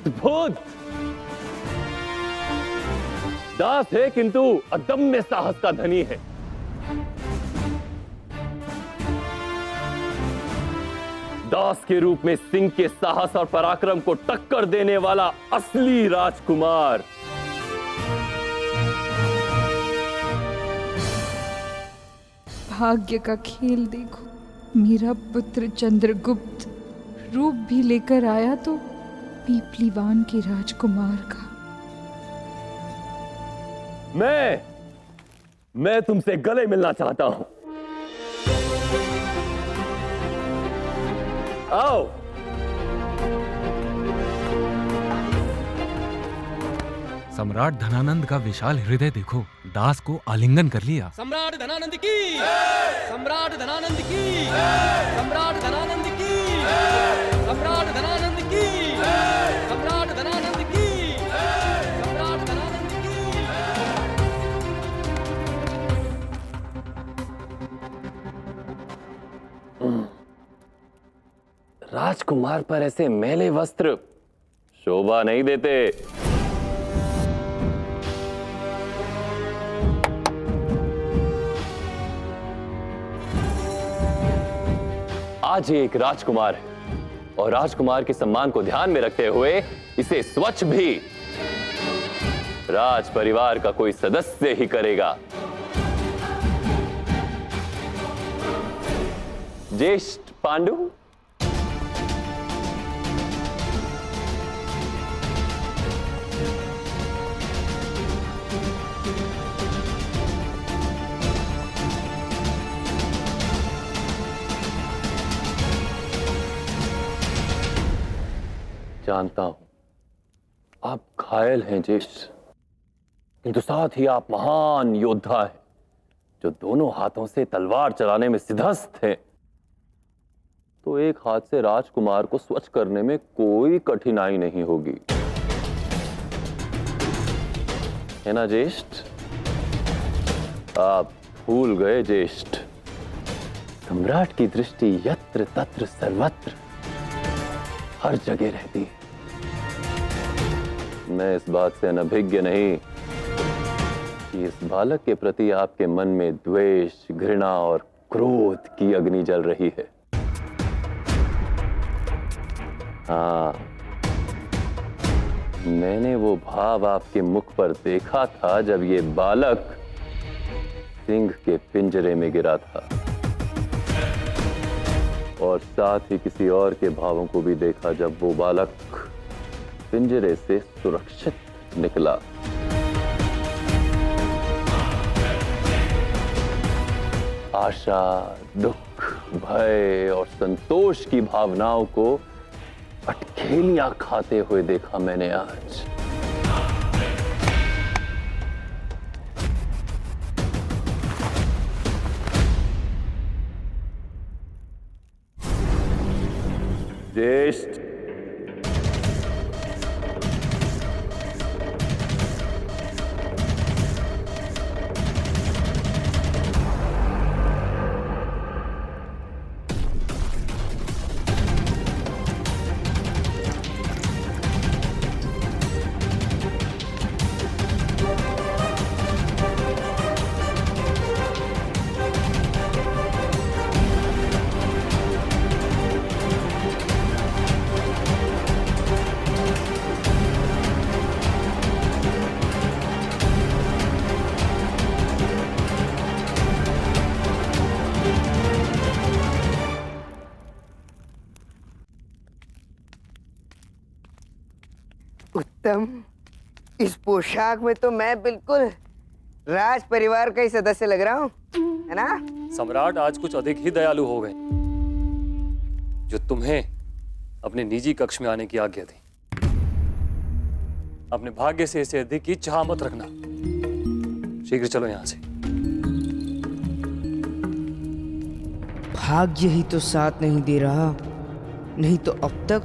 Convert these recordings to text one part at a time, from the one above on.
अद्भुत। दास है किंतु अदम्य साहस का धनी है। दास के रूप में सिंह के साहस और पराक्रम को टक्कर देने वाला असली राजकुमार। भाग्य का खेल देखो, मेरा पुत्र चंद्रगुप्त रूप भी लेकर आया तो पीपलीवान के राजकुमार का। मैं तुमसे गले मिलना चाहता हूं। आओ। सम्राट धनानंद का विशाल हृदय देखो, दास को आलिंगन कर लिया। सम्राट धनानंद की, सम्राट धनानंद की, सम्राट धनानंद की, सम्राट धनानंद की, सम्राट धनानंद की, सम्राट धनानंद की। राजकुमार पर ऐसे मैले वस्त्र शोभा नहीं देते। आज ये एक राजकुमार है और राजकुमार के सम्मान को ध्यान में रखते हुए इसे स्वच्छ भी राज परिवार का कोई सदस्य ही करेगा। ज्येष्ठ पांडु, जानता हूं आप घायल हैं ज्येष्ठ, किंतु साथ ही आप महान योद्धा हैं जो दोनों हाथों से तलवार चलाने में सिद्धहस्त हैं। तो एक हाथ से राजकुमार को स्वच्छ करने में कोई कठिनाई नहीं होगी, है ना ज्येष्ठ? आप भूल गए ज्येष्ठ, सम्राट की दृष्टि यत्र तत्र सर्वत्र हर जगह रहती है। मैं इस बात से अनभिज्ञ नहीं कि इस बालक के प्रति आपके मन में द्वेष, घृणा और क्रोध की अग्नि जल रही है। हाँ, मैंने वो भाव आपके मुख पर देखा था जब ये बालक सिंह के पिंजरे में गिरा था, और साथ ही किसी और के भावों को भी देखा जब वो बालक पिंजरे से सुरक्षित निकला। आशा, दुख, भय और संतोष की भावनाओं को अटखेलियां खाते हुए देखा मैंने आज। ज्येष्ठ, उत्तम, इस पोशाक में तो मैं बिल्कुल राज परिवार का ही सदस्य लग रहा हूँ, है ना? सम्राट आज कुछ अधिक ही दयालु हो गए, जो तुम्हें अपने निजी कक्ष में आने की आज्ञा दी। अपने भाग्य से इसे अधिक की चाह मत रखना। शीघ्र चलो यहां से। भाग्य ही तो साथ नहीं दे रहा, नहीं तो अब तक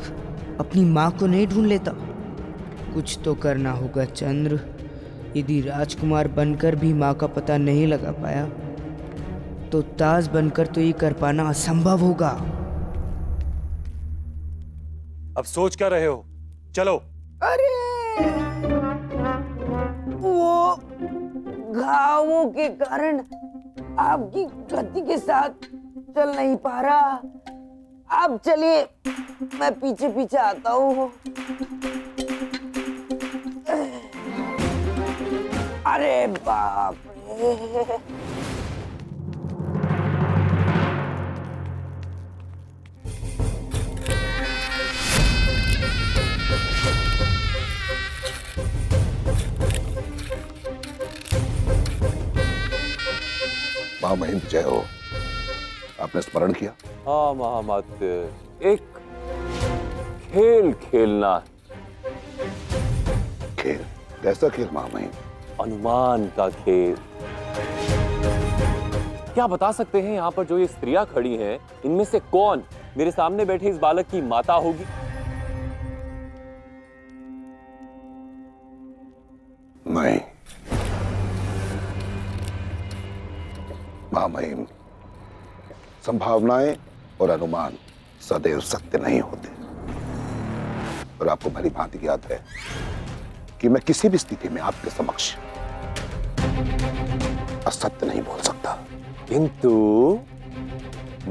अपनी माँ को नहीं ढूंढ लेता। कुछ तो करना होगा चंद्र। यदि राजकुमार बनकर भी माँ का पता नहीं लगा पाया तो ताज बनकर तो ये कर पाना असंभव होगा। अब सोच क्या रहे हो? चलो अरे वो घावों के कारण आपकी गति के साथ चल नहीं पा रहा। आप चलिए, मैं पीछे पीछे आता हूँ। अरे बाप रे! महामहिम जय हो। आपने स्मरण किया? हाँ महामाते, एक खेल खेलना है। खेल? कैसा खेल महामहिम? अनुमान का खेल। क्या बता सकते हैं यहाँ पर जो ये स्त्रियां खड़ी हैं, इनमें से कौन मेरे सामने बैठे इस बालक की माता होगी? नहीं महामहिम, संभावनाएं और अनुमान सदैव सत्य नहीं होते। और आपको भली भांति याद है कि मैं किसी भी स्थिति में आपके समक्ष असत्य नहीं बोल सकता। किंतु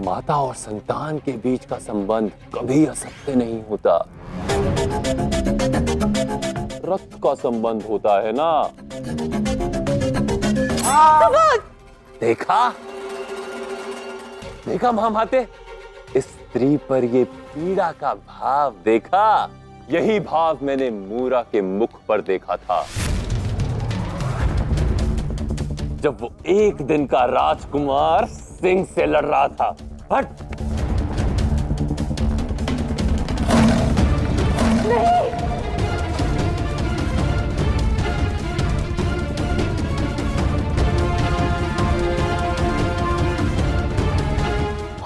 माता और संतान के बीच का संबंध कभी असत्य नहीं होता। रक्त का संबंध होता है ना। देखा देखा महामाते, स्त्री पर ये पीड़ा का भाव देखा। यही भाव मैंने मूरा के मुख पर देखा था जब वो एक दिन का राजकुमार सिंह से लड़ रहा था। हट!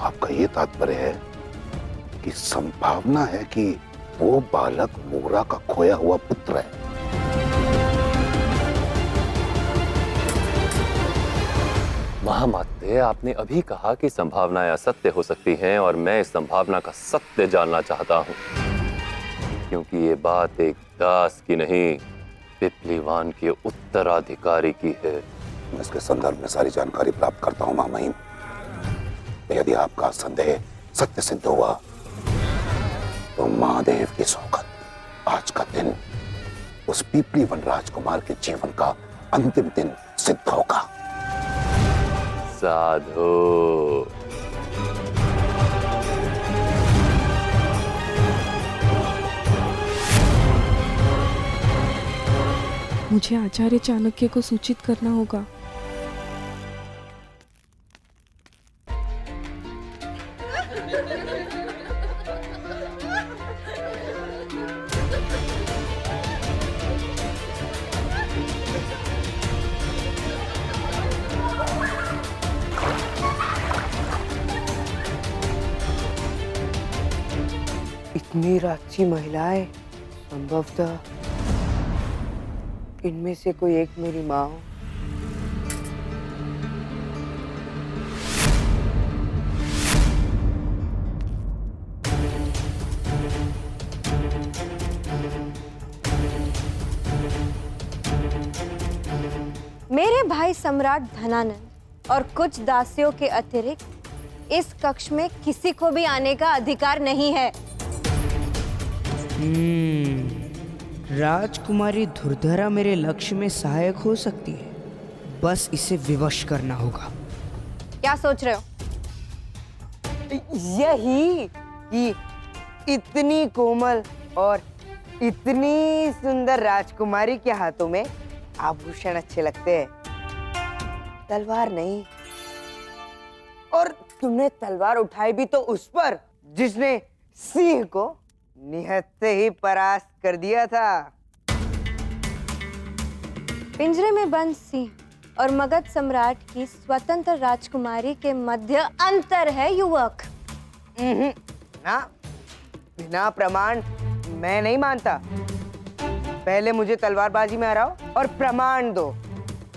आपका ये तात्पर्य है कि संभावना है कि वो बालक मूरा का खोया हुआ पुत्र है। महामाते, आपने अभी कहा कि संभावनाएं असत्य हो सकती हैं और मैं इस संभावना का सत्य जानना चाहता हूं, क्योंकि ये बात एक दास की नहीं, पिपलीवान के उत्तराधिकारी की है। मैं इसके संदर्भ में सारी जानकारी प्राप्त करता हूं महामहिम। यदि आपका संदेह सत्य सिद्ध हुआ तो महादेव की सौगंध, आज का दिन उस पीपलीवन राजकुमार के जीवन का अंतिम दिन सिद्ध होगा। साधु। मुझे आचार्य चाणक्य को सूचित करना होगा। इतनी राक्षसी महिलाएं, संभवतः इनमें से कोई एक मेरी माँ हो। मेरे भाई सम्राट धनानंद और कुछ दासियों के अतिरिक्त इस कक्ष में किसी को भी आने का अधिकार नहीं है। राजकुमारी धुरधरा मेरे लक्ष्य में सहायक हो सकती है, बस इसे विवश करना होगा। क्या सोच रहे हो? यही कि इतनी कोमल और इतनी सुंदर राजकुमारी के हाथों में आभूषण अच्छे लगते हैं, तलवार नहीं। और तुमने तलवार उठाई भी तो उस पर जिसने सिंह को निहत्थे ही परास्त कर दिया था। पिंजरे में बंद सिंह और मगध सम्राट की स्वतंत्र राजकुमारी के मध्य अंतर है युवक। ना, बिना प्रमाण मैं नहीं मानता। पहले मुझे तलवारबाजी में हराओ और प्रमाण दो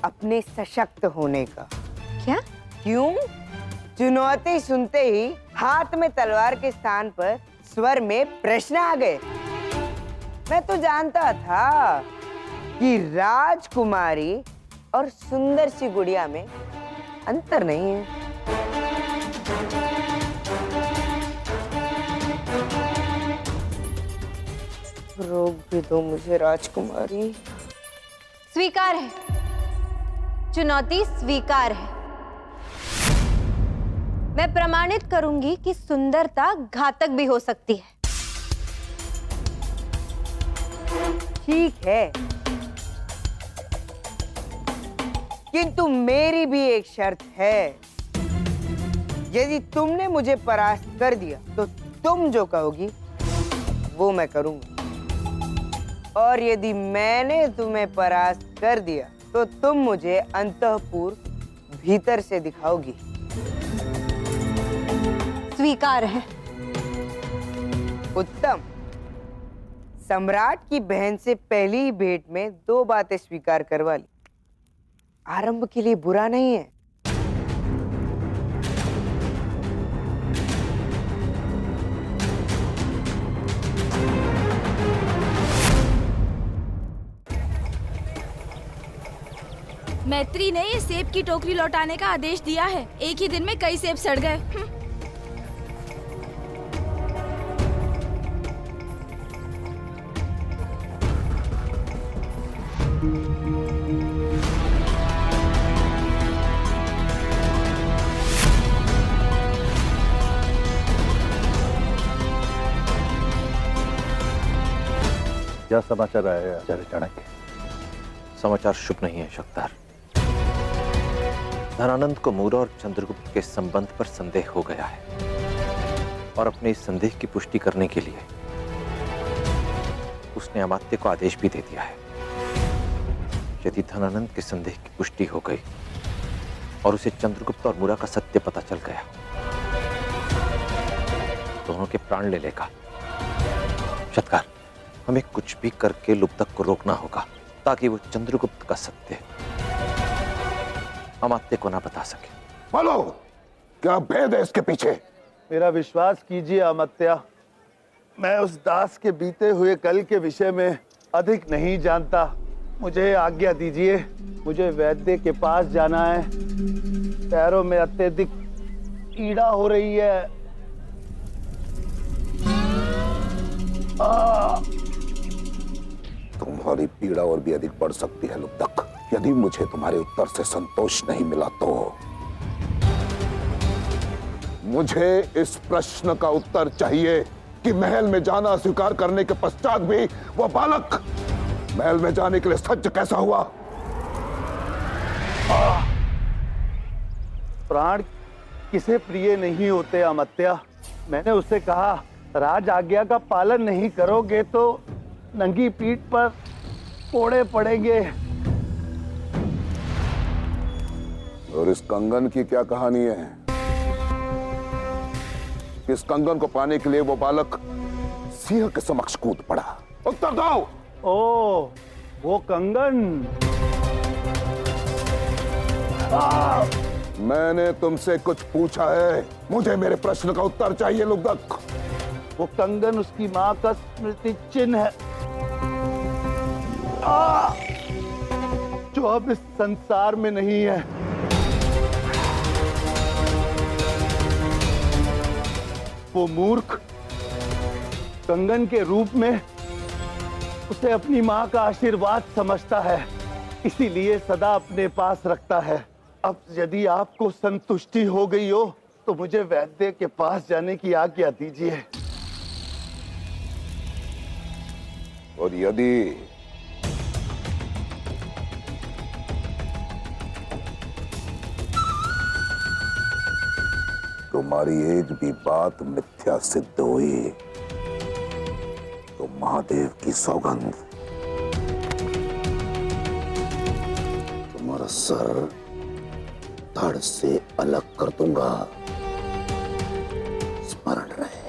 अपने सशक्त होने का। क्या? क्यों? चुनौती सुनते ही हाथ में तलवार के स्थान पर स्वर में प्रश्न आ गए। मैं तो जानता था कि राजकुमारी और सुंदर सी गुड़िया में अंतर नहीं है। रोक भी दो मुझे राजकुमारी। स्वीकार है, चुनौती स्वीकार है। मैं प्रमाणित करूंगी कि सुंदरता घातक भी हो सकती है। ठीक है, किंतु मेरी भी एक शर्त है। यदि तुमने मुझे परास्त कर दिया तो तुम जो कहोगी वो मैं करूंगा, और यदि मैंने तुम्हें परास्त कर दिया तो तुम मुझे अंतःपुर भीतर से दिखाओगी। स्वीकार है। उत्तम। सम्राट की बहन से पहली ही भेंट में 2 बातें स्वीकार करवा ली। आरंभ के लिए बुरा नहीं है। मैत्री ने ये सेब की टोकरी लौटाने का आदेश दिया है। एक ही दिन में कई सेब सड़ गए। क्या समाचार आया है आचार्य चाणक्य? समाचार शुभ नहीं है शक्तार। धनानंद को मूरा और चंद्रगुप्त के संबंध पर संदेह हो गया है, और अपने इस संदेह की पुष्टि करने के लिए उसने अमात्य को आदेश भी दे दिया है। यदि धनानंद के संदेह की पुष्टि हो गई और उसे चंद्रगुप्त और मूरा का सत्य पता चल गया, दोनों के प्राण ले लेगा। शतकार, हमें कुछ भी करके लुब्धक को रोकना होगा ताकि वो चंद्रगुप्त का सत्य अमात्य को ना बता सके। बोलो, क्या भेद है इसके पीछे? मेरा विश्वास कीजिए अमात्या, मैं उस दास के बीते हुए कल के विषय में अधिक नहीं जानता। मुझे आज्ञा दीजिए, मुझे वैद्य के पास जाना है। पैरों में अत्यधिक पीड़ा हो रही है। तुम्हारी पीड़ा और भी अधिक बढ़ सकती है लुब्धक। यदि मुझे तुम्हारे उत्तर से संतोष नहीं मिला तो मुझे इस प्रश्न का उत्तर चाहिए कि महल में जाना स्वीकार करने के पश्चात भी वह बालक महल में जाने के लिए सज्ज कैसा हुआ? प्राण किसे प्रिय नहीं होते अमात्या? मैंने उससे कहा, राज आज्ञा का पालन नहीं करोगे तो नंगी पीठ पर कोड़े पड़ेंगे। और इस कंगन की क्या कहानी है? इस कंगन को पाने के लिए वो बालक सिंह के समक्ष कूद पड़ा। उत्तर दो। ओ, वो कंगन। मैंने तुमसे कुछ पूछा है, मुझे मेरे प्रश्न का उत्तर चाहिए लुब्धक। वो कंगन उसकी माँ का स्मृति चिन्ह है, जो अब इस संसार में नहीं है। वो मूर्ख कंगन के रूप में उसे अपनी माँ का आशीर्वाद समझता है, इसीलिए सदा अपने पास रखता है। अब यदि आपको संतुष्टि हो गई हो तो मुझे वैद्य के पास जाने की आज्ञा दीजिए। और यदि तुम्हारी एक भी बात मिथ्या सिद्ध हुई तो महादेव की सौगंध, तुम्हारा सर धड़ से अलग कर दूंगा। स्मरण रहे।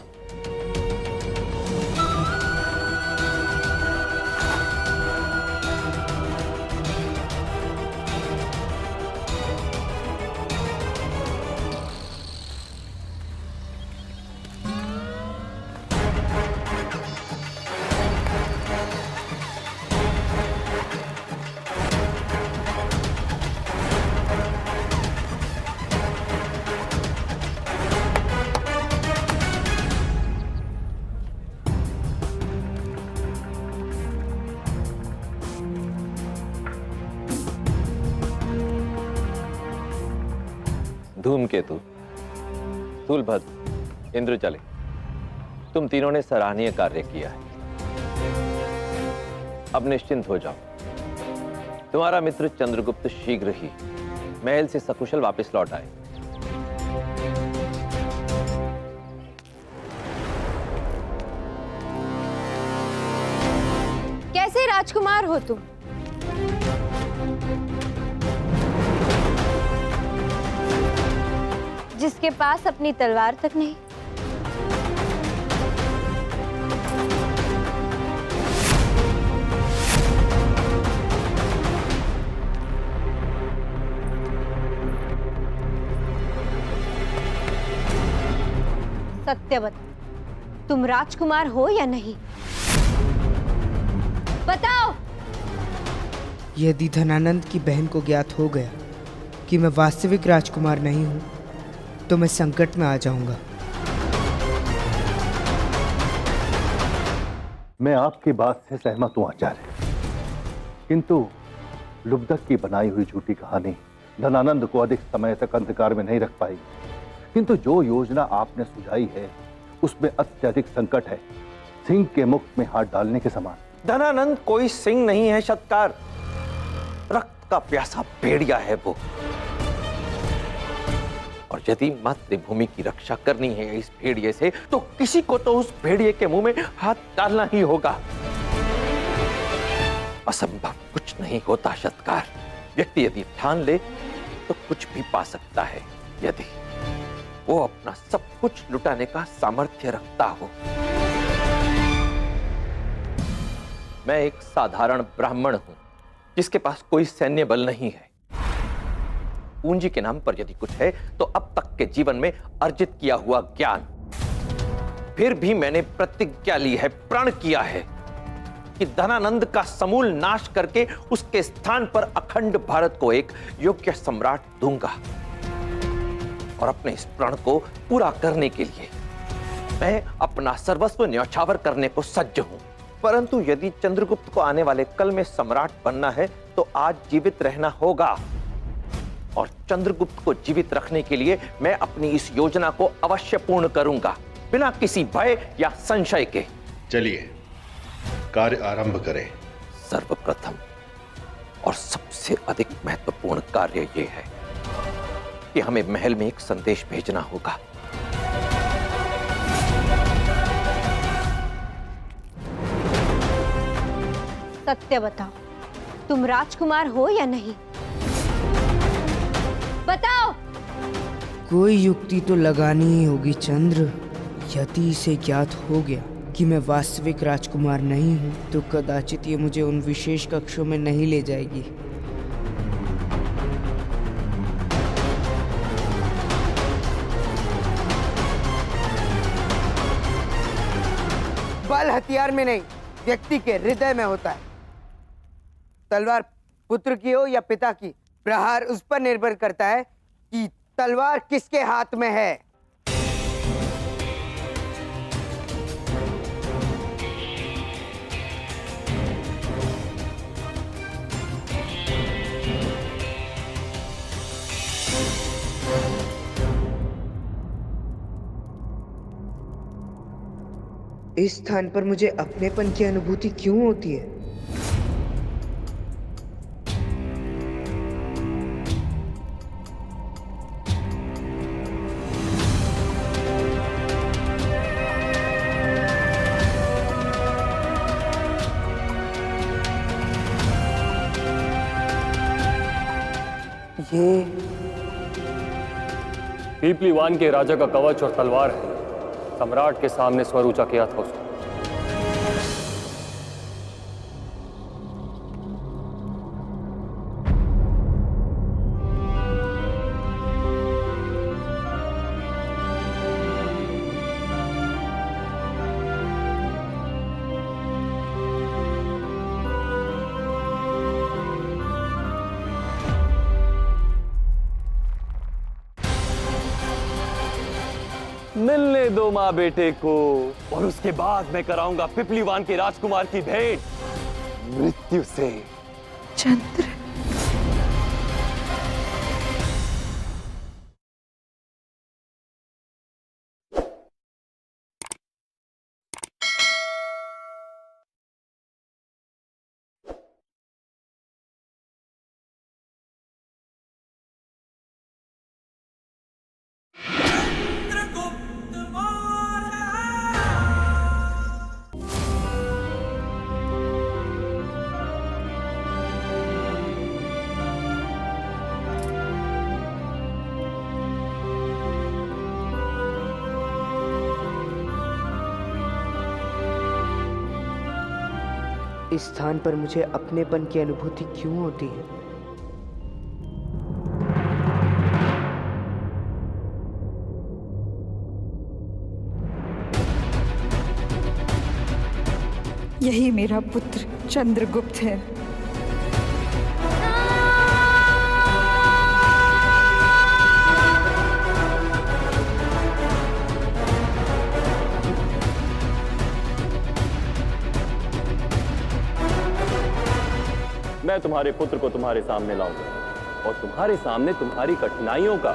धूमकेतु, स्थूलभद्र, इंद्रचले, तुम तीनों ने सराहनीय कार्य किया है। अब निश्चिंत हो जाओ। तुम्हारा मित्र चंद्रगुप्त शीघ्र ही महल से सकुशल वापस लौट आए। कैसे राजकुमार हो तुम? जिसके पास अपनी तलवार तक नहीं। सत्य बताओ, तुम राजकुमार हो या नहीं? बताओ। यदि धनानंद की बहन को ज्ञात हो गया कि मैं वास्तविक राजकुमार नहीं हूं, तो मैं संकट में आ जाऊंगा। मैं आपकी बात से सहमत हूं आचार्य, किंतु लुब्धक की बनाई हुई झूठी कहानी धनानंद को अधिक समय तक अंधकार में नहीं रख पाएगी। किंतु जो योजना आपने सुझाई है उसमें अत्यधिक संकट है, सिंह के मुख में हाथ डालने के समान। धनानंद कोई सिंह नहीं है सत्कार, रक्त का प्यासा भेड़िया है वो। और यदि मातृभूमि की रक्षा करनी है इस भेड़िए से, तो किसी को तो उस भेड़िए के मुंह में हाथ डालना ही होगा। असंभव कुछ नहीं होता सत्कार। व्यक्ति यदि ठान ले तो कुछ भी पा सकता है, यदि वो अपना सब कुछ लुटाने का सामर्थ्य रखता हो। मैं एक साधारण ब्राह्मण हूं जिसके पास कोई सैन्य बल नहीं है। पूंजी के नाम पर यदि कुछ है तो अब तक के जीवन में अर्जित किया हुआ ज्ञान। फिर भी मैंने प्रतिज्ञा ली है, प्रण किया है कि धनानंद का समूल नाश करके उसके स्थान पर अखंड भारत को एक योग्य सम्राट दूंगा। और अपने इस प्रण को पूरा करने के लिए मैं अपना सर्वस्व न्यौछावर करने को सज्ज हूं। परंतु यदि चंद्रगुप्त को आने वाले कल में सम्राट बनना है तो आज जीवित रहना होगा। और चंद्रगुप्त को जीवित रखने के लिए मैं अपनी इस योजना को अवश्य पूर्ण करूंगा, बिना किसी भय या संशय के। चलिए कार्य आरंभ करें। सर्वप्रथम और सबसे अधिक महत्वपूर्ण कार्य यह है कि हमें महल में एक संदेश भेजना होगा। सत्य बताओ, तुम राजकुमार हो या नहीं? बताओ। कोई युक्ति तो लगानी ही होगी चंद्र। यदि इसे ज्ञात हो गया कि मैं वास्तविक राजकुमार नहीं हूं, तो कदाचित ये मुझे उन विशेष कक्षों में नहीं ले जाएगी। बल हथियार में नहीं, व्यक्ति के हृदय में होता है। तलवार पुत्र की हो या पिता की, प्रहार उस पर निर्भर करता है कि तलवार किसके हाथ में है। इस स्थान पर मुझे अपनेपन की अनुभूति क्यों होती है? ये पीपलीवान के राजा का कवच और तलवार है। सम्राट के सामने स्वर ऊंचा किया था उसने। मिलने दो माँ बेटे को, और उसके बाद मैं कराऊंगा पिपलीवान के राजकुमार की भेंट मृत्यु से। चंद्र इस स्थान पर मुझे अपनेपन की अनुभूति क्यों होती है? यही मेरा पुत्र चंद्रगुप्त है। मैं तुम्हारे पुत्र को तुम्हारे सामने लाऊंगा और तुम्हारे सामने तुम्हारी कठिनाइयों का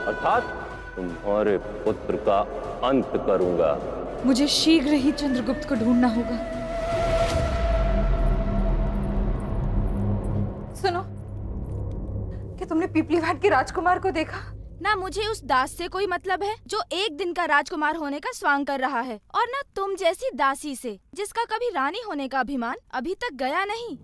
अर्थात तुम्हारे पुत्र का अंत करूंगा। मुझे शीघ्र ही चंद्रगुप्त को ढूंढना होगा। सुनो, क्या तुमने पीपलीवाट के राजकुमार को देखा? ना मुझे उस दास से कोई मतलब है जो एक दिन का राजकुमार होने का स्वांग कर रहा है, और ना तुम जैसी दासी से जिसका कभी रानी होने का अभिमान अभी तक गया नहीं।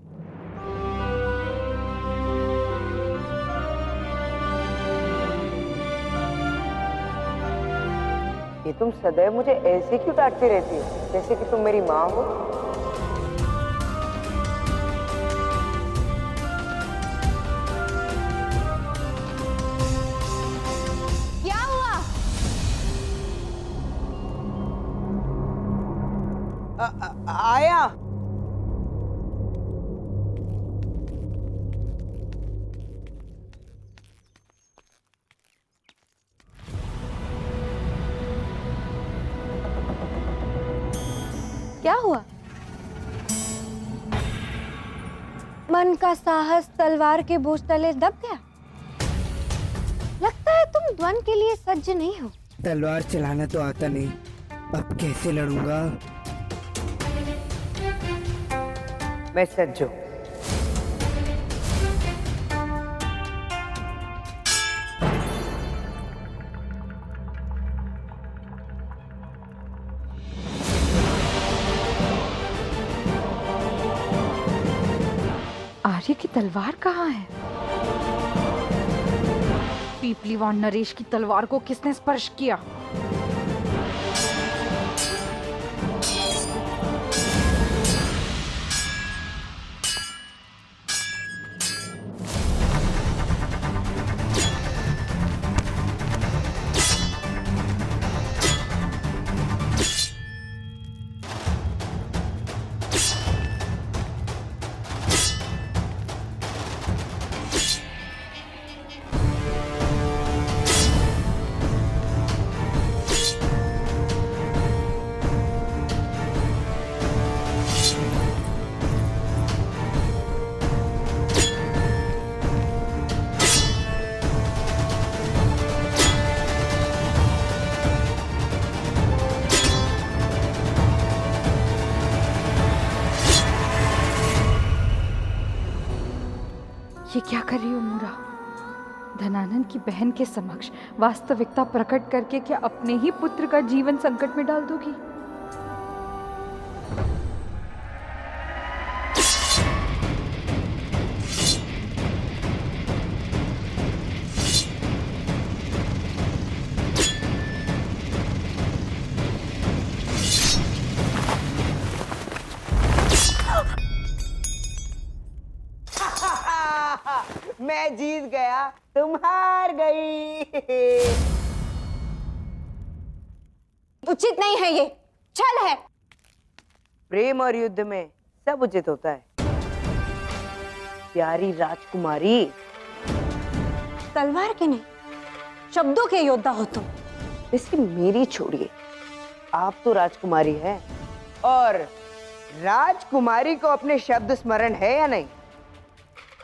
ये तुम सदैव मुझे ऐसे क्यों डांटती रहती हो, जैसे कि तुम मेरी माँ हो? क्या हुआ? आया। क्या हुआ? मन का साहस तलवार के बोझ तले दब गया। लगता है तुम द्वंद के लिए सज्ज नहीं हो। तलवार चलाना तो आता नहीं, अब कैसे लड़ूंगा? मैं सज्ज हूं। आर्य की तलवार कहाँ है? पीपलीवान नरेश की तलवार को किसने स्पर्श किया? ये क्या कर रही हो मूरा? धनानंद की बहन के समक्ष वास्तविकता प्रकट करके क्या अपने ही पुत्र का जीवन संकट में डाल दोगी? मैं जीत गया, तुम हार गई। उचित नहीं है, ये छल है। प्रेम और युद्ध में सब उचित होता है। प्यारी राजकुमारी, तलवार के नहीं, शब्दों के योद्धा हो तुम। वैसे मेरी छोड़िए, आप तो राजकुमारी है, और राजकुमारी को अपने शब्द स्मरण है या नहीं?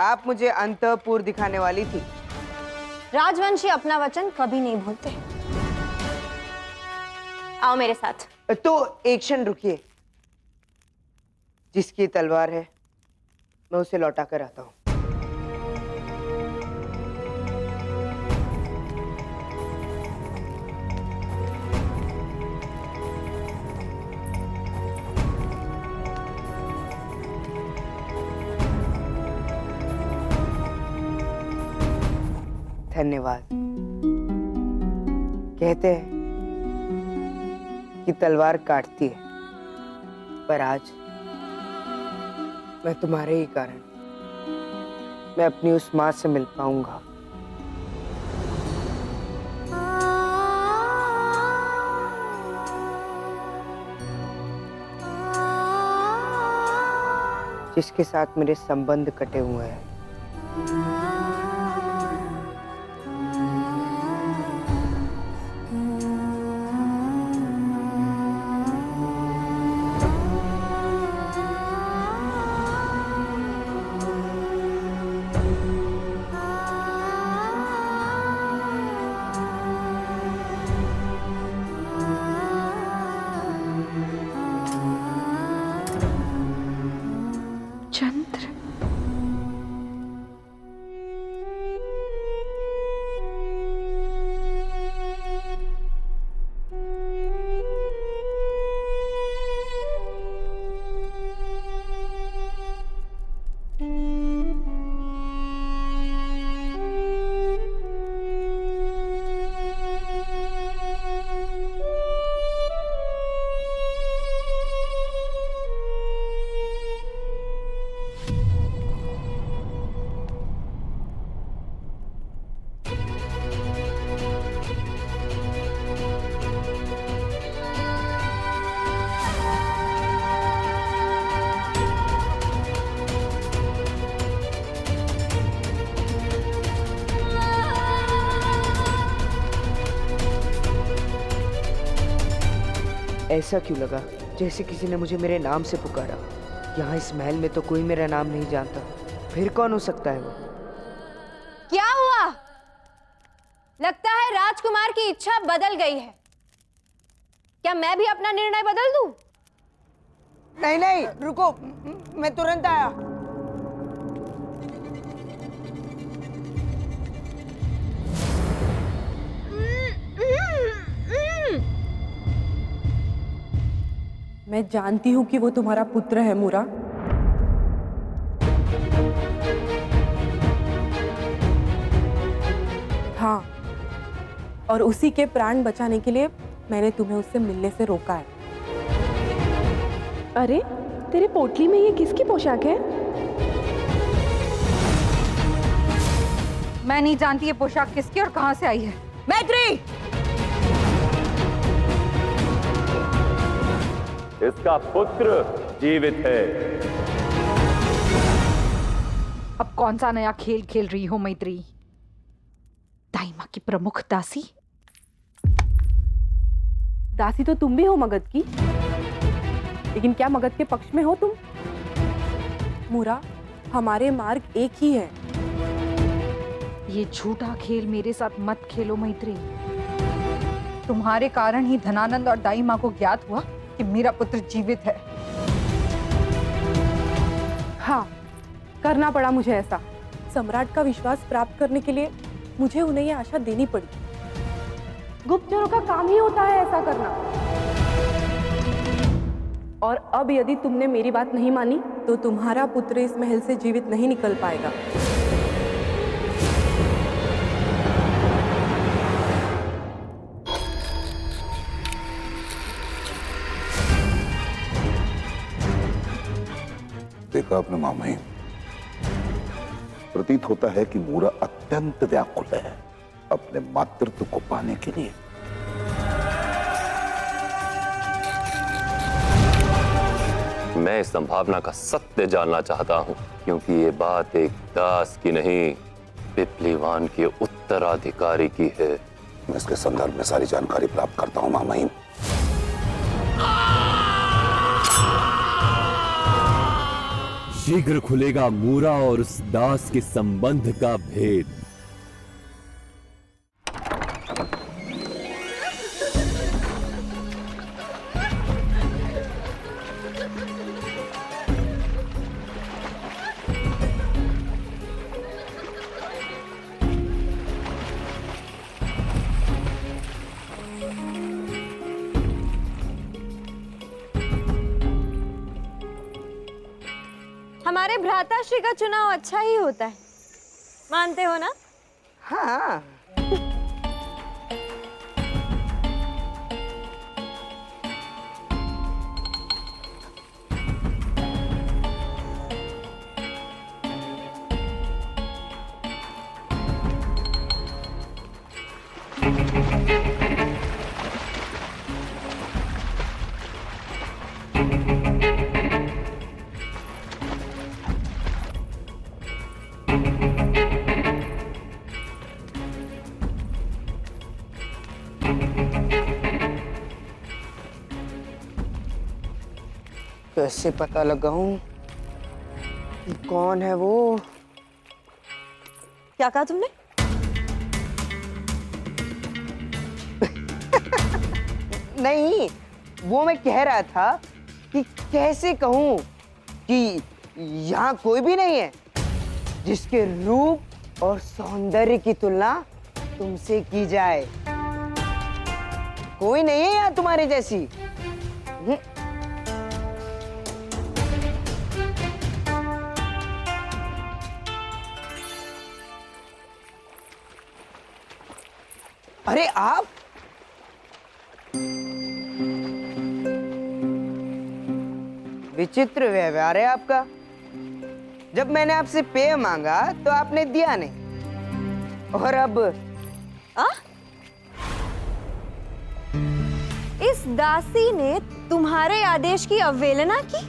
आप मुझे अंतःपुर दिखाने वाली थी। राजवंशी अपना वचन कभी नहीं भूलते। आओ मेरे साथ। तो एक क्षण रुकिए। जिसकी तलवार है मैं उसे लौटा कर आता हूं। धन्यवाद। कहते हैं कि तलवार काटती है, पर आज मैं तुम्हारे ही कारण मैं अपनी उस माँ से मिल पाऊंगा। जिसके साथ मेरे संबंध कटे हुए हैं। चंद्र, ऐसा क्यों लगा जैसे किसी ने मुझे मेरे नाम से पुकारा? यहाँ इस महल में तो कोई मेरा नाम नहीं जानता, फिर कौन हो सकता है वो? क्या हुआ? लगता है राजकुमार की इच्छा बदल गई है। क्या मैं भी अपना निर्णय बदल दूं? नहीं नहीं, रुको, मैं तुरंत आया। मैं जानती हूँ कि वो तुम्हारा पुत्र है मूरा। हाँ, और उसी के प्राण बचाने के लिए मैंने तुम्हें उससे मिलने से रोका है। अरे, तेरे पोटली में ये किसकी पोशाक है? मैं नहीं जानती ये पोशाक किसकी और कहां से आई है। मैत्री! इसका पुत्र जीवित है। अब कौन सा नया खेल खेल रही हो मैत्री? दाई माँ की प्रमुख दासी? दासी तो तुम भी हो मगध की, लेकिन क्या मगध के पक्ष में हो तुम? मूरा, हमारे मार्ग एक ही है। ये झूठा खेल मेरे साथ मत खेलो मैत्री। तुम्हारे कारण ही धनानंद और दाई माँ को ज्ञात हुआ कि मेरा पुत्र जीवित है। हाँ, करना पड़ा मुझे ऐसा। सम्राट का विश्वास प्राप्त करने के लिए मुझे उन्हें ये आशा देनी पड़ी। गुप्तचरों का काम ही होता है ऐसा करना। और अब यदि तुमने मेरी बात नहीं मानी तो तुम्हारा पुत्र इस महल से जीवित नहीं निकल पाएगा। देखा आपने मामही, प्रतीत होता है कि मूरा अत्यंत व्याकुल है अपने मातृत्व को पाने के लिए। मैं इस संभावना का सत्य जानना चाहता हूं, क्योंकि ये बात एक दास की नहीं, पिपलीवान के उत्तराधिकारी की है। मैं इसके संदर्भ में सारी जानकारी प्राप्त करता हूं मामही। शीघ्र खुलेगा मूरा और उस दास के संबंध का भेद। हमारे भ्राताश्री का चुनाव अच्छा ही होता है, मानते हो ना? हाँ। कैसे पता लगाऊं कि कौन है वो? क्या कहा तुमने? नहीं, वो मैं कह रहा था कि कैसे कहूं कि यहाँ कोई भी नहीं है जिसके रूप और सौंदर्य की तुलना तुमसे की जाए। कोई नहीं है यहाँ तुम्हारे जैसी। अरे आप विचित्र व्यवहार है आपका। जब मैंने आपसे पेय मांगा तो आपने दिया नहीं, और अब इस दासी ने तुम्हारे आदेश की अवहेलना की?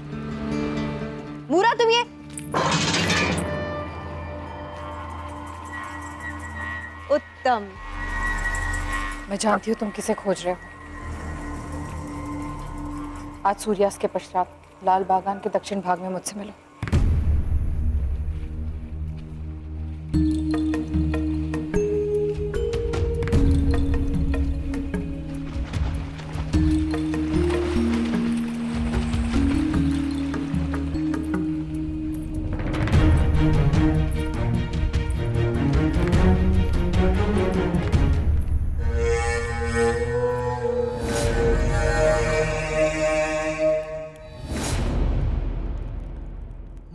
मूरा, तुम ये उत्तम। मैं जानती हूँ तुम किसे खोज रहे हो। आज सूर्यास्त के पश्चात लाल बागान के दक्षिण भाग में मुझसे मिलो।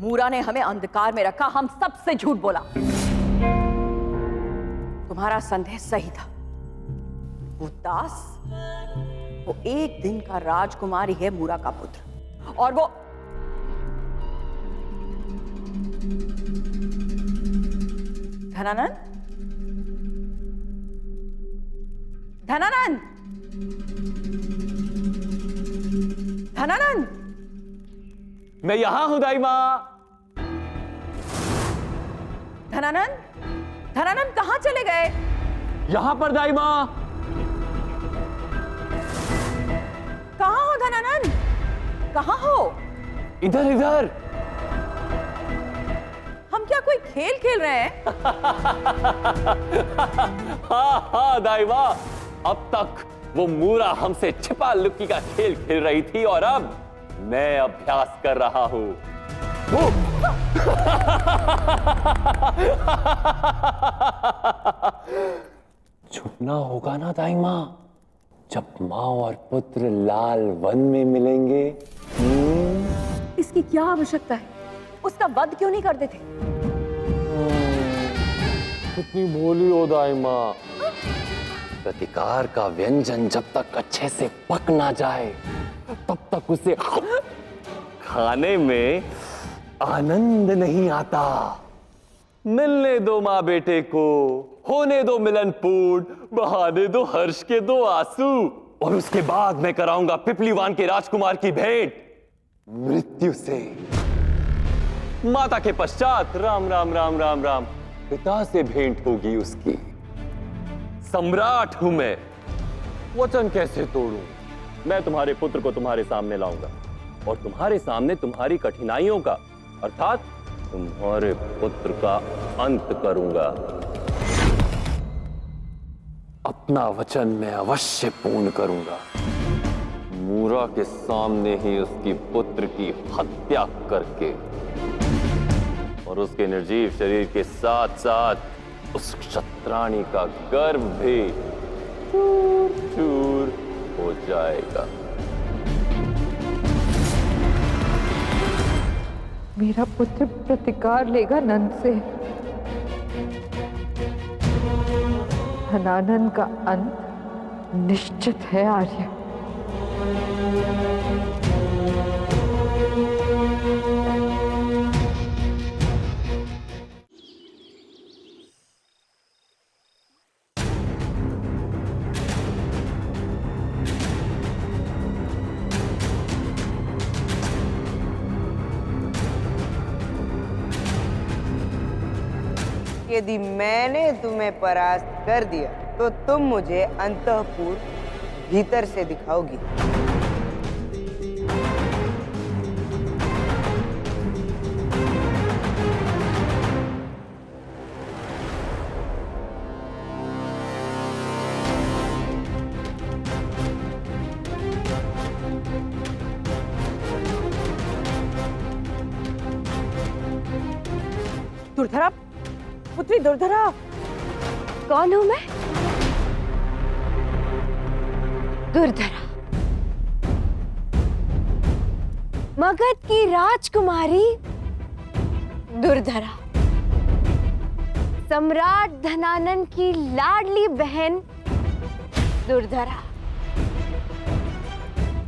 मूरा ने हमें अंधकार में रखा, हम सबसे झूठ बोला। तुम्हारा संदेह सही था। वो दास, वो एक दिन का राजकुमार ही है, मूरा का पुत्र। और वो धनानंद, धनानंद, धनानंद, मैं यहां हूं दाई मां। धनानंद, धनानंद कहां चले गए? यहां पर दाई मां। कहां हो धनानंद? कहां हो? इधर इधर। हम क्या कोई खेल खेल रहे हैं? हाँ दाई मां, अब तक वो मूरा हमसे छिपा लुक्की का खेल खेल रही थी और अब मैं अभ्यास कर रहा हूं। छुपना होगा ना दाई मां, जब मां और पुत्र लाल वन में मिलेंगे। इसकी क्या आवश्यकता है? उसका वध क्यों नहीं करते थे? कितनी भोली हो दाई मां। प्रतिकार का व्यंजन जब तक अच्छे से पक ना जाए तब तक उसे खाने में आनंद नहीं आता। मिलने दो मां बेटे को, होने दो मिलन पूर्ण, बहाने दो हर्ष के दो आंसू, और उसके बाद मैं कराऊंगा पिपलीवान के राजकुमार की भेंट मृत्यु से। माता के पश्चात राम राम राम राम राम पिता से भेंट होगी उसकी। सम्राट हूं मैं, वचन कैसे तोड़ूं? मैं तुम्हारे पुत्र को तुम्हारे सामने लाऊंगा और तुम्हारे सामने तुम्हारी कठिनाइयों का, अर्थात तुम्हारे पुत्र का अंत करूंगा। अपना वचन मैं अवश्य पूर्ण करूंगा। मूरा के सामने ही उसकी पुत्र की हत्या करके और उसके निर्जीव शरीर के साथ साथ उस क्षत्राणी का गर्भ भी चूर चूर हो जाएगा। मेरा पुत्र प्रतिकार लेगा नंद से। धनानंद का अंत निश्चित है आर्य। यदि मैंने तुम्हें परास्त कर दिया तो तुम मुझे अंतःपुर भीतर से दिखाओगी। दुर्धरा, पुत्री दुर्धरा। कौन हूं मैं? दुर्धरा, मगध की राजकुमारी दुर्धरा, सम्राट धनानंद की लाडली बहन दुर्धरा।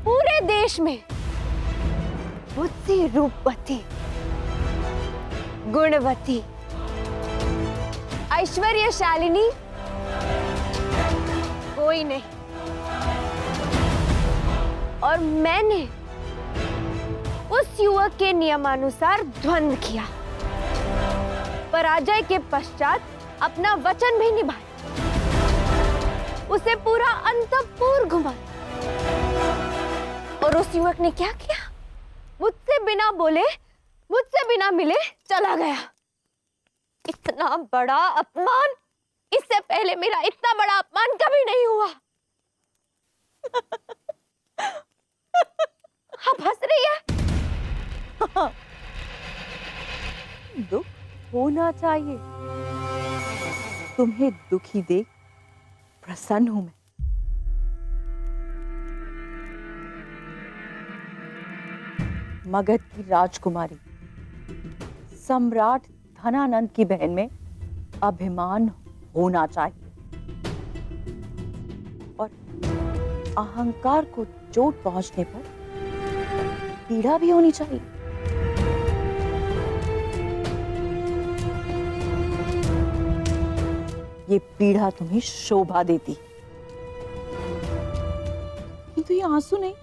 पूरे देश में मुझसे रूपवती, गुणवती, ऐश्वर्यशालिनी कोई नहीं। और मैंने उस युवक के नियमानुसार द्वंद्व किया, पराजय के पश्चात अपना वचन भी निभाया, उसे पूरा अंतःपुर घुमाया। और उस युवक ने क्या किया? मुझसे बिना बोले, मुझसे बिना मिले चला गया। इतना बड़ा अपमान, इससे पहले मेरा इतना बड़ा अपमान कभी नहीं हुआ। अब हंस रही है। दुख होना चाहिए। तुम्हें दुखी देख प्रसन्न हूं मैं। मगध की राजकुमारी सम्राट धनानंद की बहन में अभिमान होना चाहिए और अहंकार को चोट पहुंचने पर पीड़ा भी होनी चाहिए। ये पीड़ा तुम्हें शोभा देती, किंतु ये आंसू नहीं।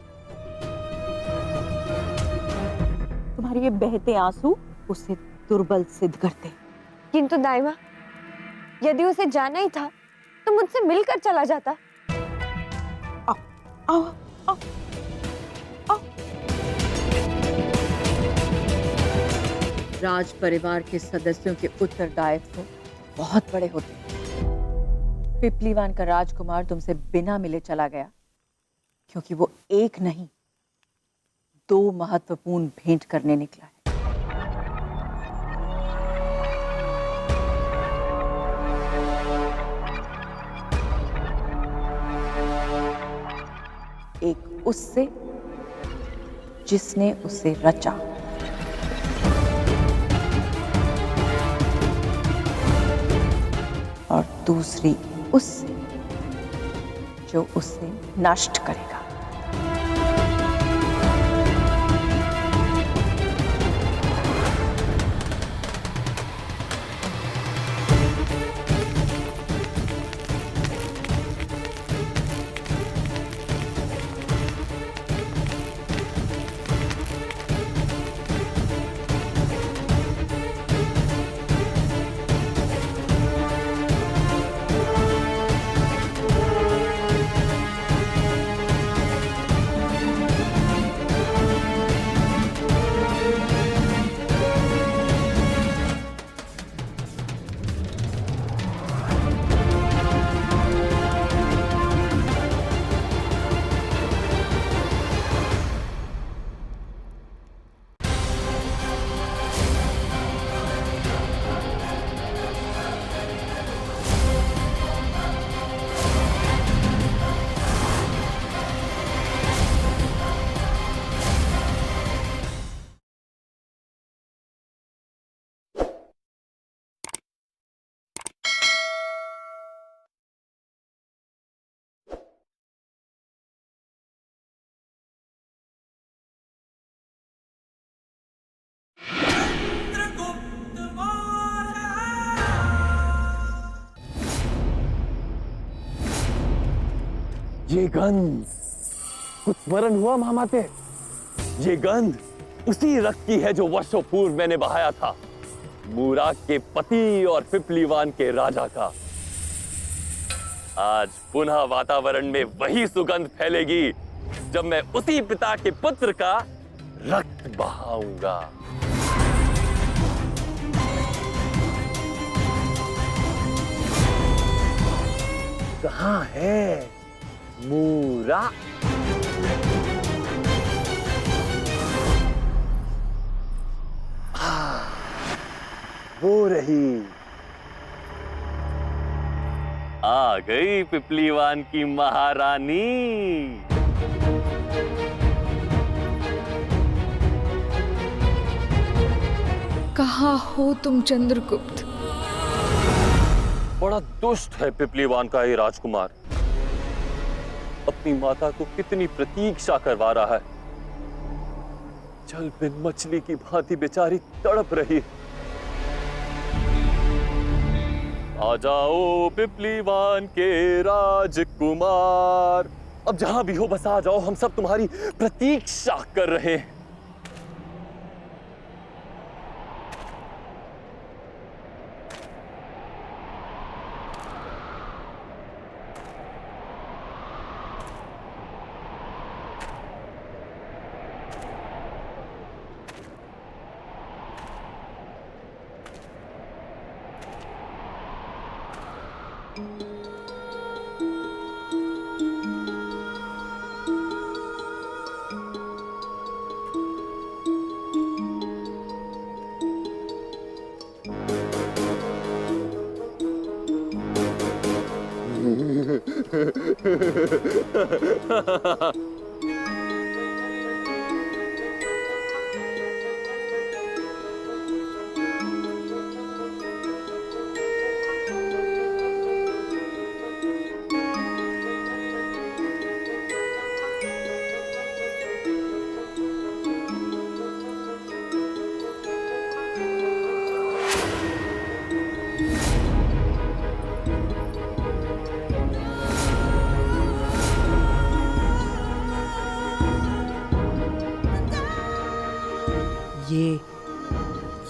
तुम्हारे ये बहते आंसू उसे दुर्बल सिद्ध करते। किंतु दाइमा, यदि उसे जाना ही था तो मुझसे मिलकर चला जाता। आओ, आओ, आओ, आओ। राज परिवार के सदस्यों के उत्तरदायित्व बहुत बड़े होते हैं। पिपलीवान का राजकुमार तुमसे बिना मिले चला गया क्योंकि वो एक नहीं, 2 महत्वपूर्ण भेंट करने निकला है। एक उससे जिसने उसे रचा, और दूसरी उससे जो उसे नष्ट करेगा। ये गंध कुछ स्मरण हुआ महामाते? ये गंध उसी रक्त की है जो वर्षों पूर्व मैंने बहाया था, मूराक के पति और पिपलीवान के राजा का। आज पुनः वातावरण में वही सुगंध फैलेगी जब मैं उसी पिता के पुत्र का रक्त बहाऊंगा। कहाँ है मूरा? वो रही, आ गई पिपलीवान की महारानी। कहाँ हो तुम चंद्रगुप्त? बड़ा दुष्ट है पिपलीवान का ये राजकुमार। अपनी माता को कितनी प्रतीक्षा करवा रहा है। जल बिन मछली की भांति बेचारी तड़प रही। आ जाओ पिपलीवान के राजकुमार, अब जहां भी हो बस आ जाओ, हम सब तुम्हारी प्रतीक्षा कर रहे हैं।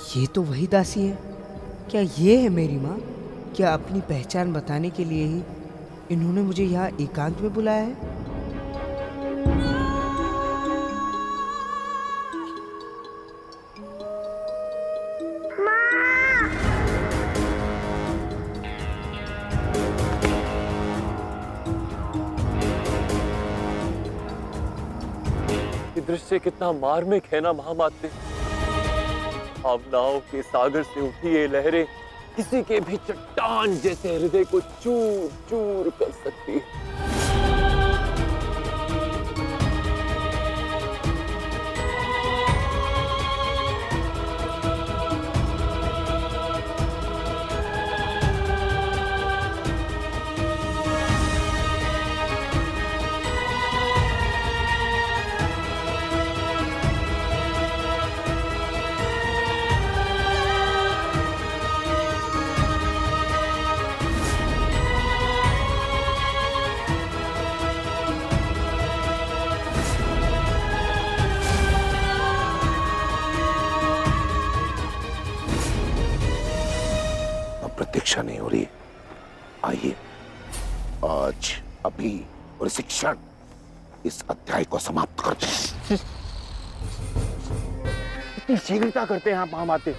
ये तो वही दासी है। क्या ये है मेरी माँ? क्या अपनी पहचान बताने के लिए ही इन्होंने मुझे यहाँ एकांत में बुलाया है? ये दृश्य कितना मार्मिक है ना महामाते। भावनाओं के सागर से उठी ये लहरें किसी के भी चट्टान जैसे हृदय को चूर चूर कर सकती है। प्रतीक्षा नहीं हो रही, आइए आज अभी और इसी क्षण इस अध्याय को समाप्त करते हैं। इतनी शीघ्रता करते हैं आप महामाते।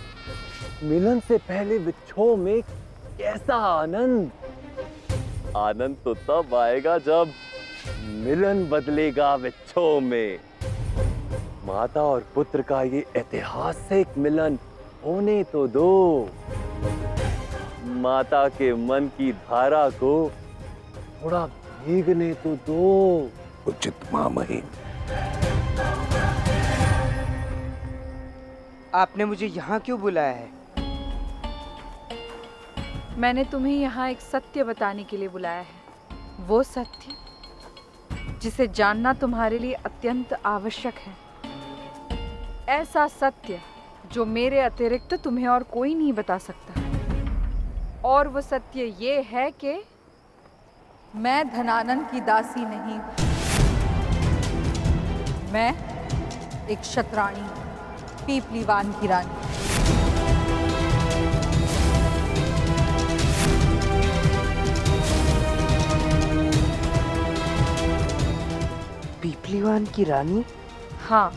मिलन से पहले विच्छोह में कैसा आनंद। आनंद तो तब आएगा जब मिलन बदलेगा विच्छोह में। माता और पुत्र का ये ऐतिहासिक मिलन होने तो दो। माता के मन की धारा को थोड़ा भीगने तो दो। उचित मां महिम, आपने मुझे यहाँ क्यों बुलाया है? मैंने तुम्हें यहाँ एक सत्य बताने के लिए बुलाया है। वो सत्य जिसे जानना तुम्हारे लिए अत्यंत आवश्यक है। ऐसा सत्य जो मेरे अतिरिक्त तुम्हें और कोई नहीं बता सकता। और वो सत्य ये है कि मैं धनानंद की दासी नहीं हूं। मैं एक क्षत्राणी हूं, पीपलीवान की रानी। पीपलीवान की रानी? हाँ,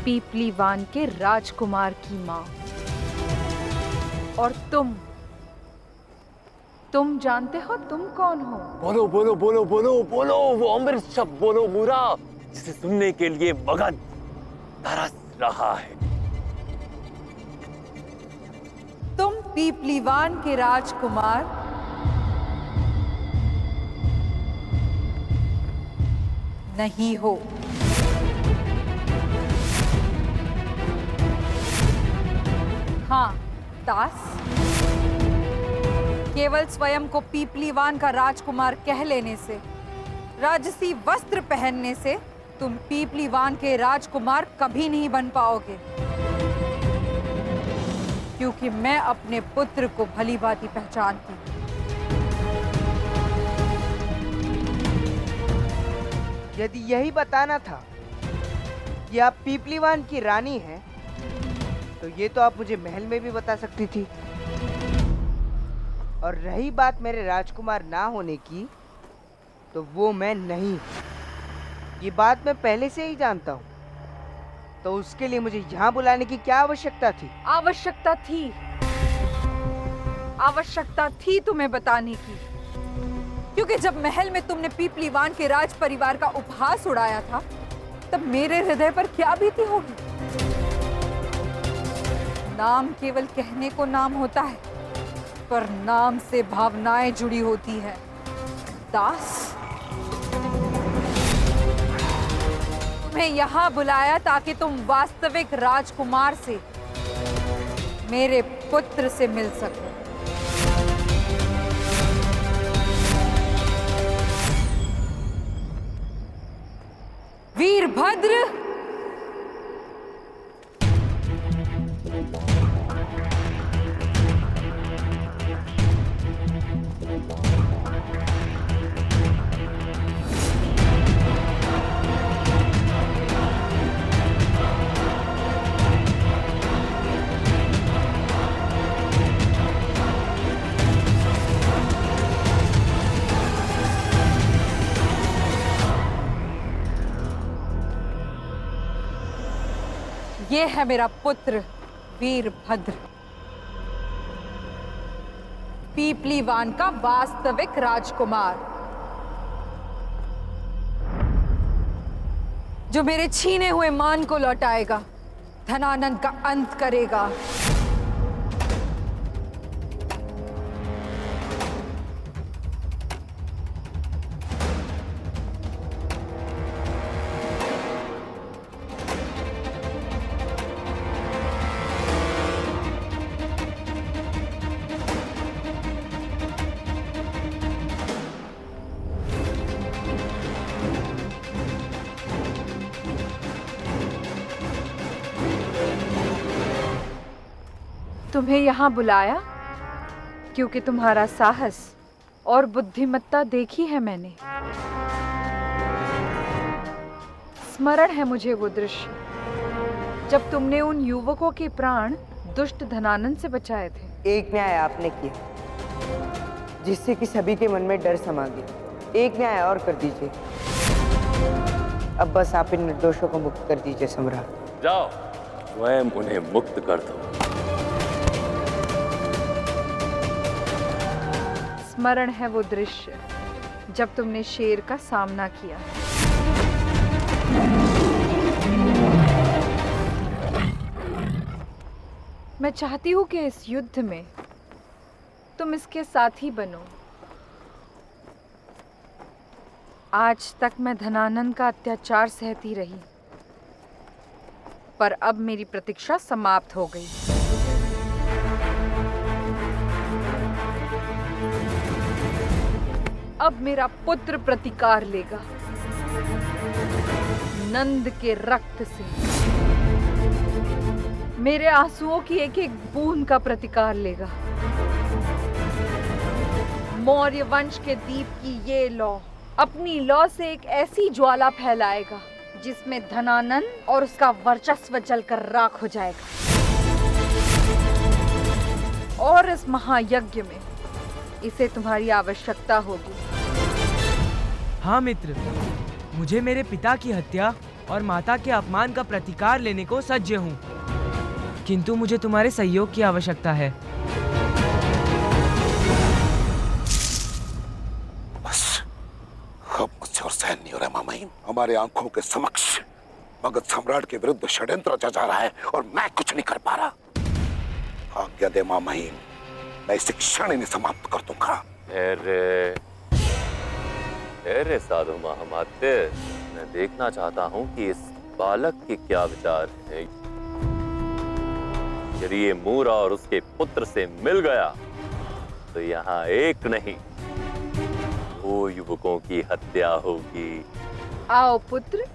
पीपलीवान के राजकुमार की माँ। और तुम जानते हो तुम कौन हो? बोलो बोलो बोलो बोलो बोलो, वो अमृत शब्द बोलो मुरा, जिसे सुनने के लिए मगध तरस रहा है। पीपलीवान के राजकुमार नहीं हो। हाँ दास, केवल स्वयं को पीपलीवान का राजकुमार कह लेने से, राजसी वस्त्र पहनने से तुम पीपलीवान के राजकुमार कभी नहीं बन पाओगे, क्योंकि मैं अपने पुत्र को भली भांति पहचानती हूँ। यदि यही बताना था कि आप पीपलीवान की रानी हैं, तो ये तो आप मुझे महल में भी बता सकती थी। और रही बात मेरे राजकुमार ना होने की, तो वो मैं नहीं, ये बात मैं पहले से ही जानता हूँ। तो उसके लिए मुझे यहाँ बुलाने की क्या आवश्यकता थी? आवश्यकता थी तुम्हें बताने की, क्योंकि जब महल में तुमने पीपलीवान के राज परिवार का उपहास उड़ाया था, तब मेरे हृदय पर क्या बीती होगी। नाम केवल कहने को नाम होता है, पर नाम से भावनाएं जुड़ी होती है। दास, तुम्हें यहाँ बुलाया ताकि तुम वास्तविक राजकुमार से, मेरे पुत्र से मिल सको। वीरभद्र, ये है मेरा पुत्र वीरभद्र, पीपलीवान का वास्तविक राजकुमार, जो मेरे छीने हुए मान को लौटाएगा, धनानंद का अंत करेगा। तुम्हें यहाँ बुलाया क्योंकि तुम्हारा साहस और बुद्धिमत्ता देखी है मैंने। स्मरण है मुझे वो दृश्य जब तुमने उन युवकों के प्राण दुष्ट धनानंद से बचाए थे। एक न्याय आपने किया जिससे कि सभी के मन में डर समा गया। एक न्याय और कर दीजिए। अब बस आप इन निर्दोषों को मुक्त कर दीजिए सम्राट। जाओ, स्वयं उन्हें मुक्त कर दो। स्मरण है वो दृश्य जब तुमने शेर का सामना किया। मैं चाहती हूं कि इस युद्ध में तुम इसके साथी बनो। आज तक मैं धनानंद का अत्याचार सहती रही, पर अब मेरी प्रतीक्षा समाप्त हो गई। अब मेरा पुत्र प्रतिकार लेगा, नंद के रक्त से। मेरे आंसुओं की एक एक बूंद का प्रतिकार लेगा। मौर्य वंश के दीप की ये लौ अपनी लौ से एक ऐसी ज्वाला फैलाएगा जिसमें धनानंद और उसका वर्चस्व जलकर राख हो जाएगा। और इस महायज्ञ में इसे तुम्हारी आवश्यकता होगी। हाँ मित्र, मुझे मेरे पिता की हत्या और माता के अपमान का प्रतिकार लेने को सज्ज हूँ, किंतु मुझे तुम्हारे सहयोग की आवश्यकता है। बस अब मुझसे और सहन नहीं हो रहा मामाइन। हमारे आंखों के समक्ष मगध सम्राट के विरुद्ध षड्यंत्र रचा जा रहा है और मैं कुछ नहीं कर पा रहा। आज्ञा दे मामाइन, मैं इसे क्षण इन्हें समाप्त कर दूंगा। अरे साधु महामात्य, मैं देखना चाहता हूं कि इस बालक के क्या विचार है। यदि ये मूरा और उसके पुत्र से मिल गया तो यहाँ एक नहीं 2 युवकों की हत्या होगी। आओ पुत्र,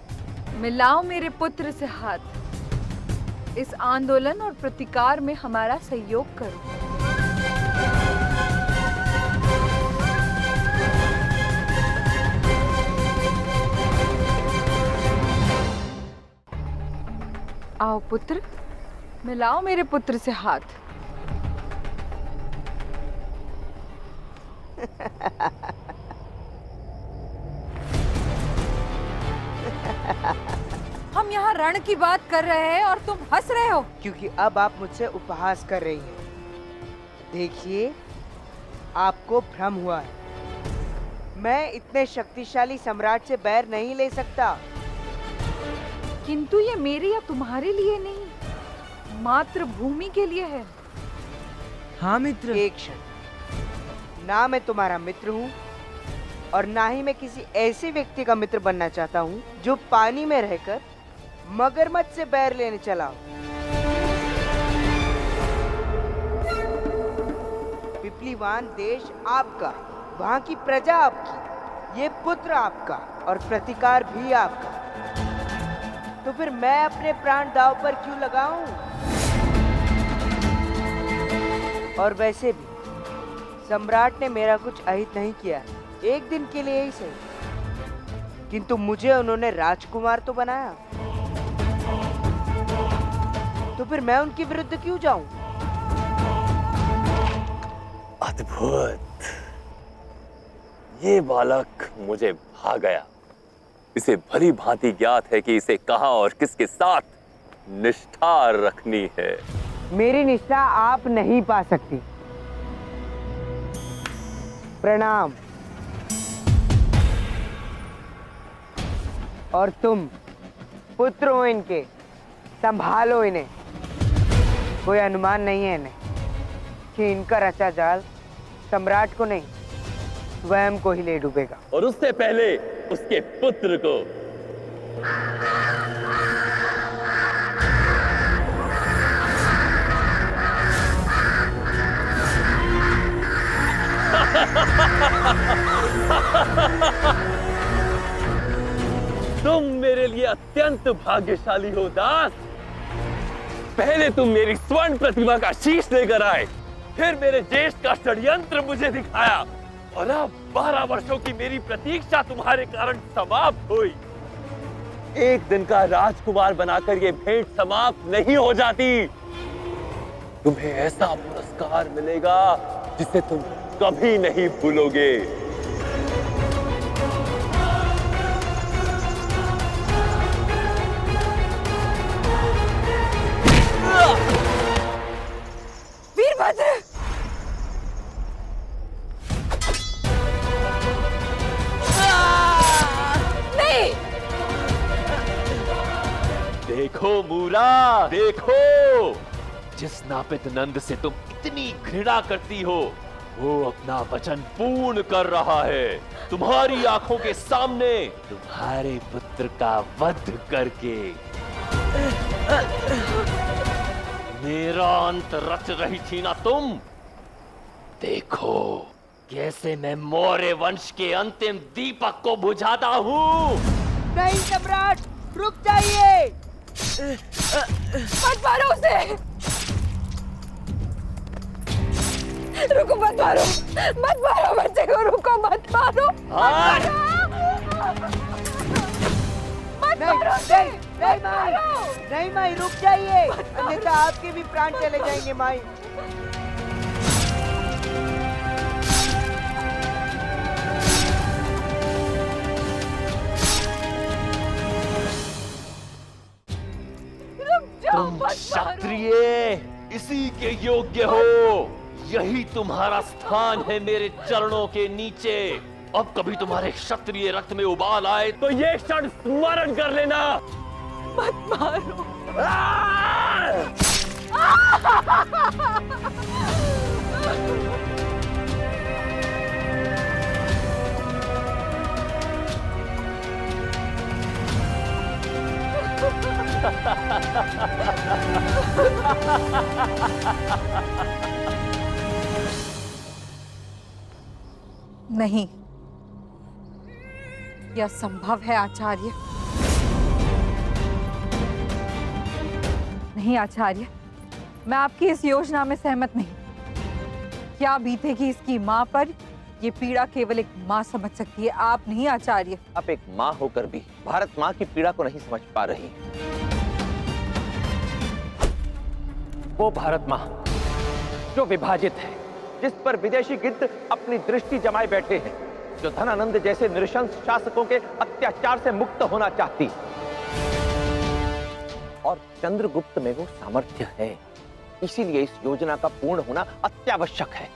मिलाओ मेरे पुत्र से हाथ। इस आंदोलन और प्रतिकार में हमारा सहयोग करो। आओ पुत्र, मिलाओ मेरे पुत्र से हाथ। हम यहाँ रण की बात कर रहे हैं और तुम हंस रहे हो। क्योंकि अब आप मुझसे उपहास कर रही हैं। देखिए, आपको भ्रम हुआ है। मैं इतने शक्तिशाली सम्राट से बैर नहीं ले सकता। किंतु ये मेरे या तुम्हारे लिए नहीं, मात्र भूमि के लिए है। हाँ मित्र। एक क्षण, ना मैं तुम्हारा मित्र हूँ और ना ही मैं किसी ऐसे व्यक्ति का मित्र बनना चाहता हूँ जो पानी में रहकर मगरमच्छ से बैर लेने चला हो। पिपलीवान देश आपका, वहाँ की प्रजा आपकी, ये पुत्र आपका और प्रतिकार भी आपका। तो फिर मैं अपने प्राण दांव पर क्यों लगाऊं? और वैसे भी सम्राट ने मेरा कुछ अहित नहीं किया, एक दिन के लिए ही सही, किंतु मुझे उन्होंने राजकुमार तो बनाया। तो फिर मैं उनके विरुद्ध क्यों जाऊं? अद्भुत, ये बालक मुझे भा गया। इसे भली भांति ज्ञात है कि इसे कहां और किसके साथ निष्ठा रखनी है। मेरी निष्ठा आप नहीं पा सकती। प्रणाम। और तुम पुत्र हो इनके, संभालो इन्हें। कोई अनुमान नहीं है इन्हें कि इनका रचा जाल सम्राट को नहीं, स्वयं को ही ले डूबेगा। और उससे पहले उसके पुत्र को। तुम मेरे लिए अत्यंत भाग्यशाली हो दास। पहले तुम मेरी स्वर्ण प्रतिमा का शीश लेकर आए, फिर मेरे ज्येष्ठ का षड्यंत्र मुझे दिखाया, और अब 12 वर्षों की मेरी प्रतीक्षा तुम्हारे कारण समाप्त हुई। एक दिन का राजकुमार बनाकर ये भेंट समाप्त नहीं हो जाती। तुम्हें ऐसा पुरस्कार मिलेगा जिसे तुम कभी नहीं भूलोगे। वीरभद्र! नहीं! देखो मूरा, देखो, जिस नापित नंद से तुम इतनी घृणा करती हो, वो अपना वचन पूर्ण कर रहा है। तुम्हारी आंखों के सामने तुम्हारे पुत्र का वध करके मेरा अंत रच रही थी ना तुम। देखो कैसे मैं मौर्य वंश के अंतिम दीपक को बुझाता हूँ। नहीं सम्राट, रुक जाइए। मत मारो उसे। रुको, मत मारो, मत मारो बच्चे को, रुको, मत मारो, नहीं माई, नहीं माई, रुक जाइए, अन्यथा आपके भी प्राण चले जाएंगे माई। तुम क्षत्रिय इसी के योग्य हो। यही तुम्हारा स्थान है मेरे चरणों के नीचे। अब कभी तुम्हारे क्षत्रिय रक्त में उबाल आए तो ये क्षण स्मरण कर लेना। मत मारो। नहीं, यह संभव है आचार्य। नहीं आचार्य, मैं आपकी इस योजना में सहमत नहीं। क्या बीतेगी इसकी मां पर, ये पीड़ा केवल एक मां समझ सकती है, आप नहीं आचार्य। आप एक मां होकर भी भारत मां की पीड़ा को नहीं समझ पा रही। वो भारत मां जो विभाजित है, जिस पर विदेशी गिद्ध अपनी दृष्टि जमाए बैठे हैं, जो धनानंद जैसे नृशंस शासकों के अत्याचार से मुक्त होना चाहती, और चंद्रगुप्त में वो सामर्थ्य है। इसीलिए इस योजना का पूर्ण होना अत्यावश्यक है।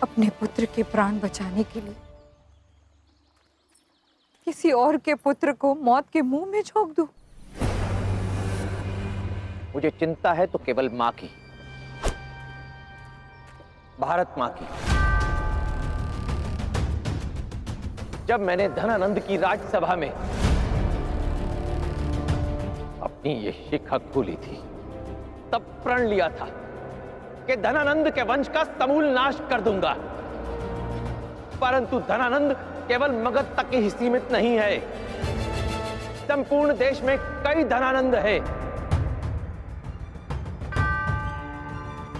अपने पुत्र के प्राण बचाने के लिए किसी और के पुत्र को मौत के मुंह में झोंक दूं? मुझे चिंता है तो केवल मां की, भारत मां की। जब मैंने धनानंद की राजसभा में अपनी ये शिखा खोली थी, तब प्रण लिया था कि धनानंद के वंश का समूल नाश कर दूंगा। परंतु धनानंद केवल मगध तक ही सीमित नहीं है, संपूर्ण देश में कई धनानंद है।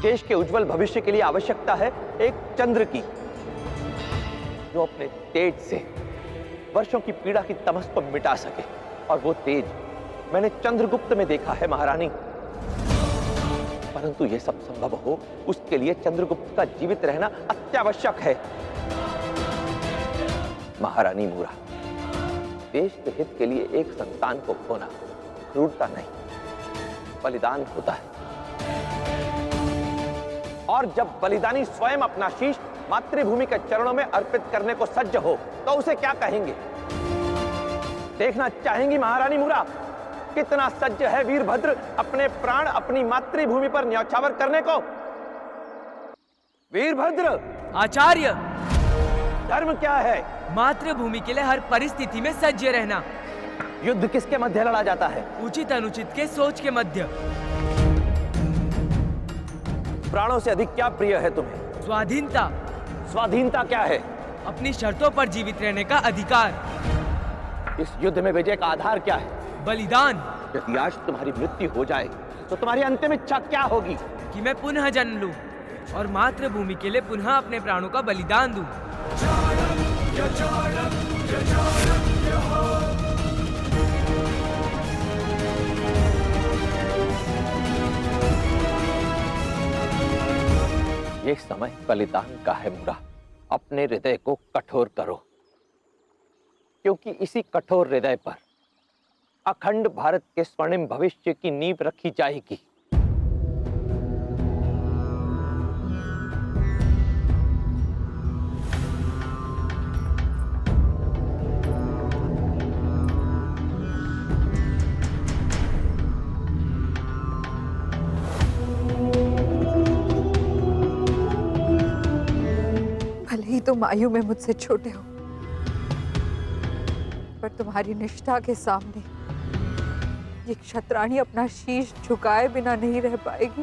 देश के उज्जवल भविष्य के लिए आवश्यकता है एक चंद्र की, जो अपने तेज से वर्षों की पीड़ा की तमस को मिटा सके। और वो तेज मैंने चंद्रगुप्त में देखा है महारानी। परंतु यह सब संभव हो, उसके लिए चंद्रगुप्त का जीवित रहना अत्यावश्यक है। महारानी मूरा, देश के हित के लिए एक संतान को खोना क्रूरता नहीं, बलिदान होता है। और जब बलिदानी स्वयं अपना शीश मातृभूमि के चरणों में अर्पित करने को सज्ज हो, तो उसे क्या कहेंगे? देखना चाहेंगी महारानी मूरा कितना सज्ज है वीरभद्र अपने प्राण अपनी मातृभूमि पर न्यौछावर करने को? वीरभद्र! आचार्य, धर्म क्या है? मातृभूमि के लिए हर परिस्थिति में सज्ज रहना। युद्ध किसके मध्य लड़ा जाता है? उचित अनुचित के सोच के मध्य। प्राणों से अधिक क्या प्रिय है तुम्हें? स्वाधीनता। स्वाधीनता क्या है? अपनी शर्तों पर जीवित रहने का अधिकार। इस युद्ध में विजय का आधार क्या है? बलिदान। यदि आज तुम्हारी मृत्यु हो जाए तो तुम्हारी अंतिम इच्छा क्या होगी? कि मैं पुनः जन्म लूं और मातृभूमि के लिए पुनः अपने प्राणों का बलिदान दूं। ये समय बलिदान का है मूरा। अपने हृदय को कठोर करो, क्योंकि इसी कठोर हृदय पर अखंड भारत के स्वर्णिम भविष्य की नींव रखी जाएगी। भले ही तुम आयु में मुझसे छोटे हो, पर तुम्हारी निष्ठा के सामने ये क्षत्राणी अपना शीश झुकाए बिना नहीं रह पाएगी।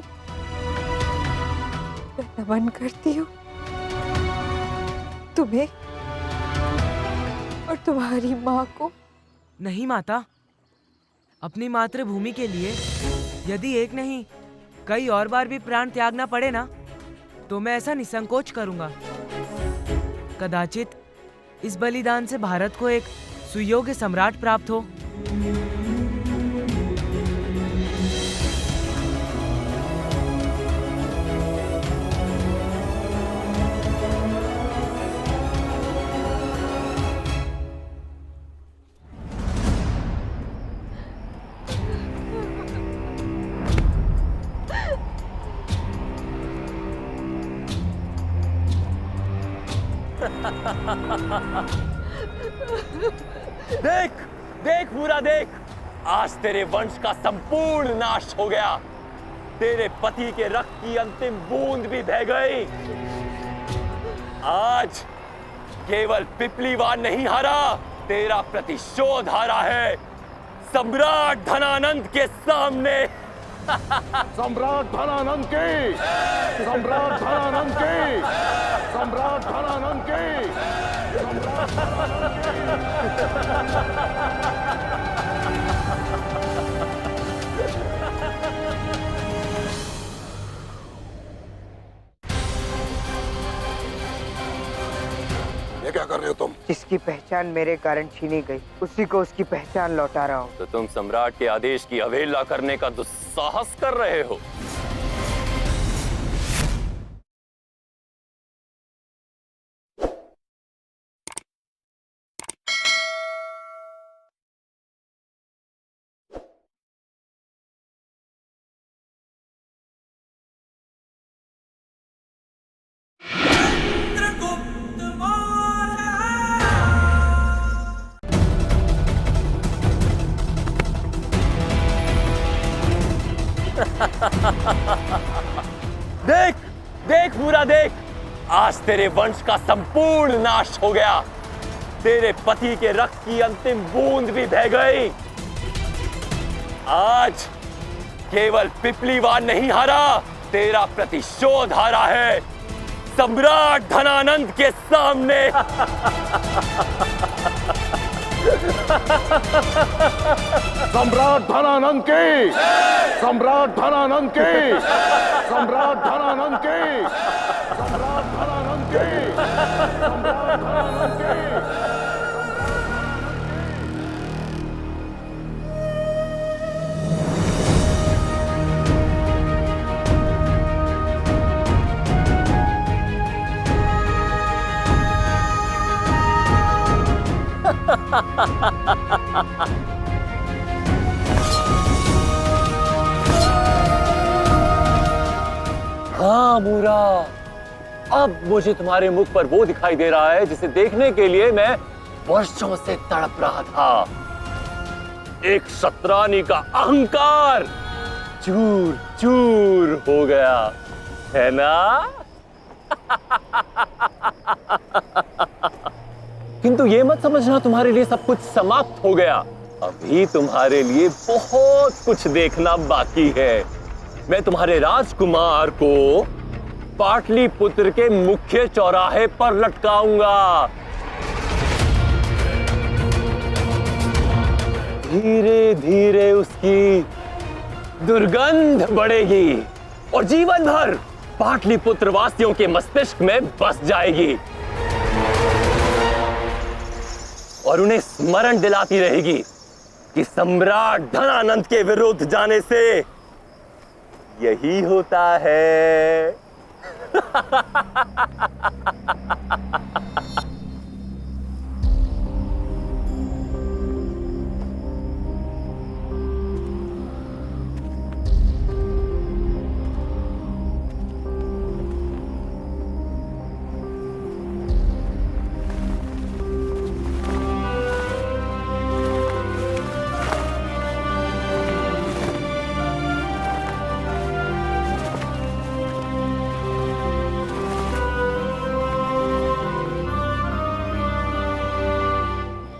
मैं नमन करती हूँ तुम्हें और तुम्हारी माँ को। नहीं माता, अपनी मातृभूमि के लिए यदि एक नहीं कई और बार भी प्राण त्यागना पड़े ना, तो मैं ऐसा निसंकोच करूंगा। कदाचित इस बलिदान से भारत को एक सुयोग्य सम्राट प्राप्त हो। देख देख पूरा देख, आज तेरे वंश का संपूर्ण नाश हो गया। तेरे पति के रक्त की अंतिम बूंद भी बह गई। आज केवल पिपलीवान नहीं हारा, तेरा प्रतिशोध हारा है। सम्राट धनानंद के सामने। सम्राट धनानंद की, सम्राट धनानंद की, सम्राट धनानंद की, सम्राट धनानंद ये क्या कर रहे हो तुम? जिसकी पहचान मेरे कारण छीनी गई, उसी को उसकी पहचान लौटा रहा हूँ। तो तुम सम्राट के आदेश की अवहेलना करने का दुस्साहस कर रहे हो। देख देख पूरा देख, आज तेरे वंश का संपूर्ण नाश हो गया। तेरे पति के रक्त की अंतिम बूंद भी बह गई। आज केवल पिपलीवान नहीं हारा, तेरा प्रतिशोध हारा है सम्राट धनानंद के सामने। सम्राट धनानंद की, सम्राट धनानंद की, सम्राट धनानंद की, सम्राट धनानंद की, सम्राट धनानंद की। हाँ मूरा, अब मुझे तुम्हारे मुख पर वो दिखाई दे रहा है जिसे देखने के लिए मैं वर्षों से तड़प रहा था। एक शतरानी का अहंकार चूर चूर हो गया है ना? किंतु ये मत समझना तुम्हारे लिए सब कुछ समाप्त हो गया। अभी तुम्हारे लिए बहुत कुछ देखना बाकी है। मैं तुम्हारे राजकुमार को पाटलिपुत्र के मुख्य चौराहे पर लटकाऊंगा। धीरे धीरे उसकी दुर्गंध बढ़ेगी और जीवन भर पाटलिपुत्र वासियों के मस्तिष्क में बस जाएगी और उन्हें स्मरण दिलाती रहेगी कि सम्राट धनानंद के विरुद्ध जाने से यही होता है।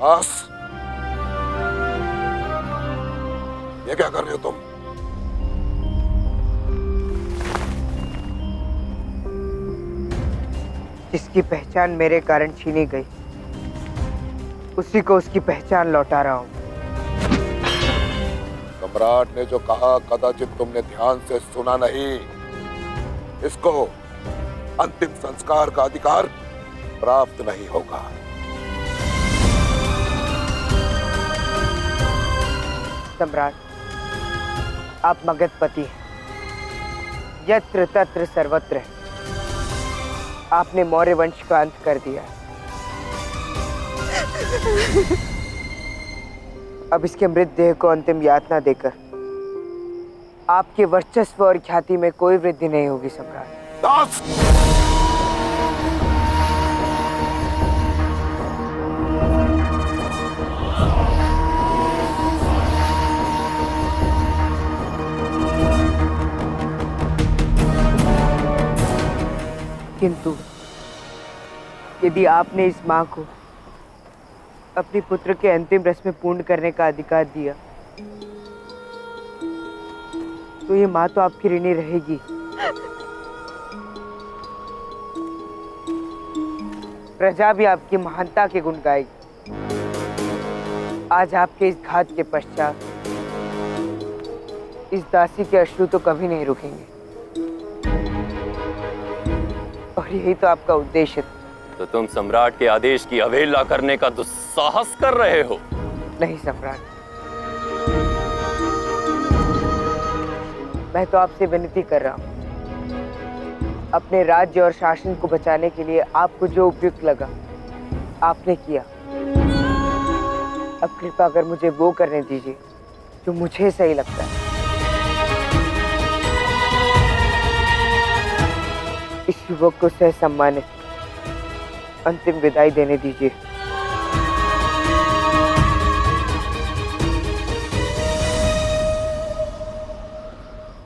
बस, ये क्या कर रहे हो तुम? जिसकी पहचान मेरे कारण छीनी गई, उसी को उसकी पहचान लौटा रहा हूँ। सम्राट ने जो कहा कदाचित तुमने ध्यान से सुना नहीं। इसको अंतिम संस्कार का अधिकार प्राप्त नहीं होगा। सम्राट, आप मगधपति हैं, यत्र तत्र सर्वत्र हैं। आपने मौर्य वंश का अंत कर दिया। अब इसके मृतदेह को अंतिम यातना देकर आपके वर्चस्व और ख्याति में कोई वृद्धि नहीं होगी सम्राट। दास! किंतु यदि आपने इस मां को अपने पुत्र के अंतिम रस्में पूर्ण करने का अधिकार दिया तो ये माँ तो आपकी ऋणी रहेगी। प्रजा भी आपकी महानता के गुण गाएगी। आज आपके इस घात के पश्चात इस दासी के अश्रु तो कभी नहीं रुकेंगे, और यही तो आपका उद्देश्य था। तो तुम सम्राट के आदेश की अवहेलना करने का दुस्साहस कर रहे हो? नहीं सम्राट, मैं तो आपसे विनती कर रहा हूँ। अपने राज्य और शासन को बचाने के लिए आपको जो उपयुक्त लगा आपने किया। अब कृपा कर मुझे वो करने दीजिए जो मुझे सही लगता है। इस युवक को सह सम्मानित अंतिम विदाई देने दीजिए।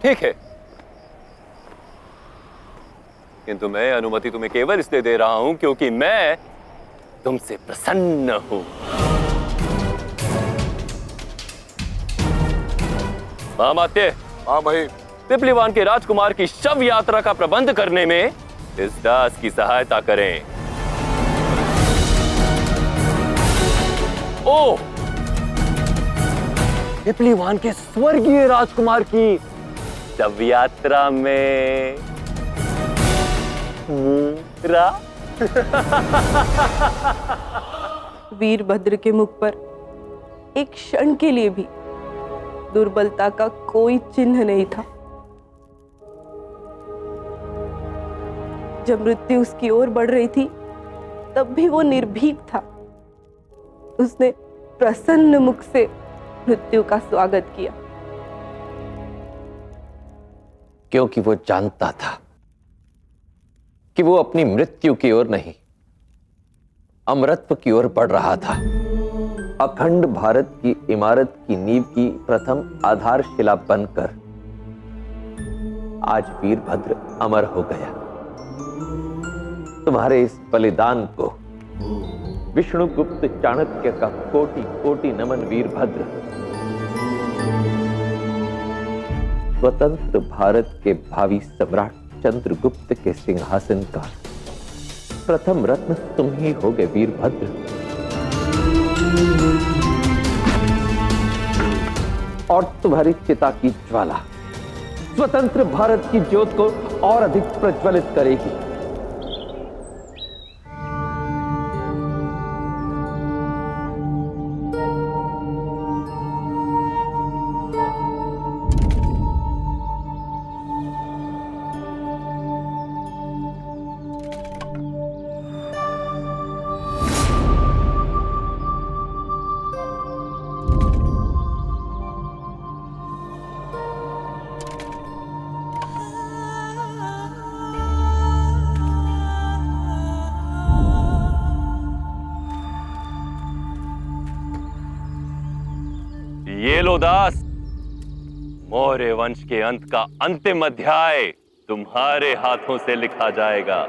ठीक है, किंतु मैं अनुमति तुम्हें केवल इसलिए दे रहा हूं क्योंकि मैं तुमसे प्रसन्न हूं। महामात्य, हाँ भाई, पिपलीवान के राजकुमार की शव यात्रा का प्रबंध करने में इस दास की सहायता करें। ओ, पिपलीवान के स्वर्गीय राजकुमार की शव यात्रा में मेरा वीरभद्र के मुख पर एक क्षण के लिए भी दुर्बलता का कोई चिन्ह नहीं था। जब मृत्यु उसकी ओर बढ़ रही थी तब भी वो निर्भीक था। उसने प्रसन्न मुख से मृत्यु का स्वागत किया, क्योंकि वो जानता था कि वो अपनी मृत्यु की ओर नहीं, अमरत्व की ओर बढ़ रहा था। अखंड भारत की इमारत की नींव की प्रथम आधारशिला बनकर आज वीरभद्र अमर हो गया। तुम्हारे इस बलिदान को विष्णुगुप्त चाणक्य का कोटि कोटि नमन वीरभद्र। स्वतंत्र भारत के भावी सम्राट चंद्रगुप्त के सिंहासन का प्रथम रत्न तुम ही होगे वीरभद्र। और तुम्हारी चिता की ज्वाला स्वतंत्र भारत की ज्योत को और अधिक प्रज्वलित करेगी। ये लो दास, मौर्य वंश के अंत का अंतिम अध्याय तुम्हारे हाथों से लिखा जाएगा।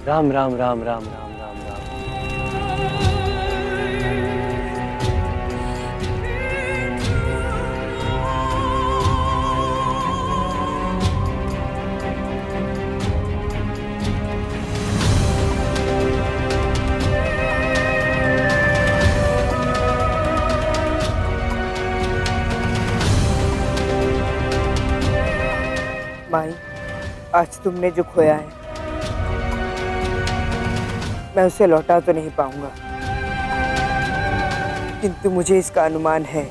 राम राम राम राम राम राम राम। आज तुमने जो खोया है मैं उसे लौटा तो नहीं पाऊंगा, किंतु मुझे इसका अनुमान है,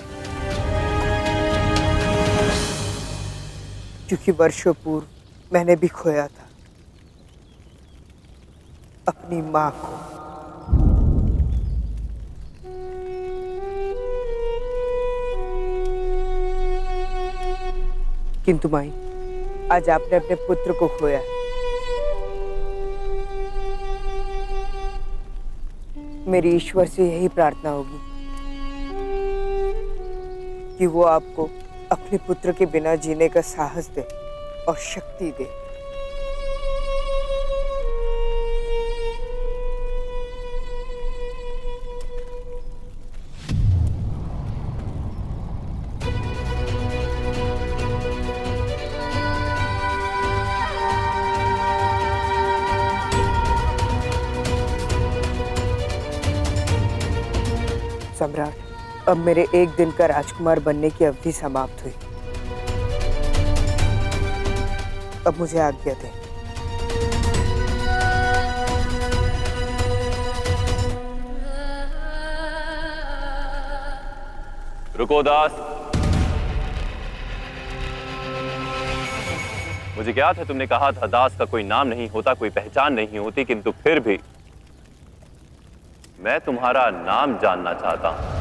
क्योंकि वर्षों पूर्व मैंने भी खोया था अपनी माँ को। किंतु माई, आज आपने अपने पुत्र को खोया। मेरी ईश्वर से यही प्रार्थना होगी कि वो आपको अपने पुत्र के बिना जीने का साहस दे और शक्ति दे। सम्राट, अब मेरे एक दिन का राजकुमार बनने की अवधि समाप्त हुई। अब मुझे आज्ञा दें। रुको दास, मुझे क्या था, तुमने कहा था दास का कोई नाम नहीं होता, कोई पहचान नहीं होती, किंतु फिर भी मैं तुम्हारा नाम जानना चाहता हूं।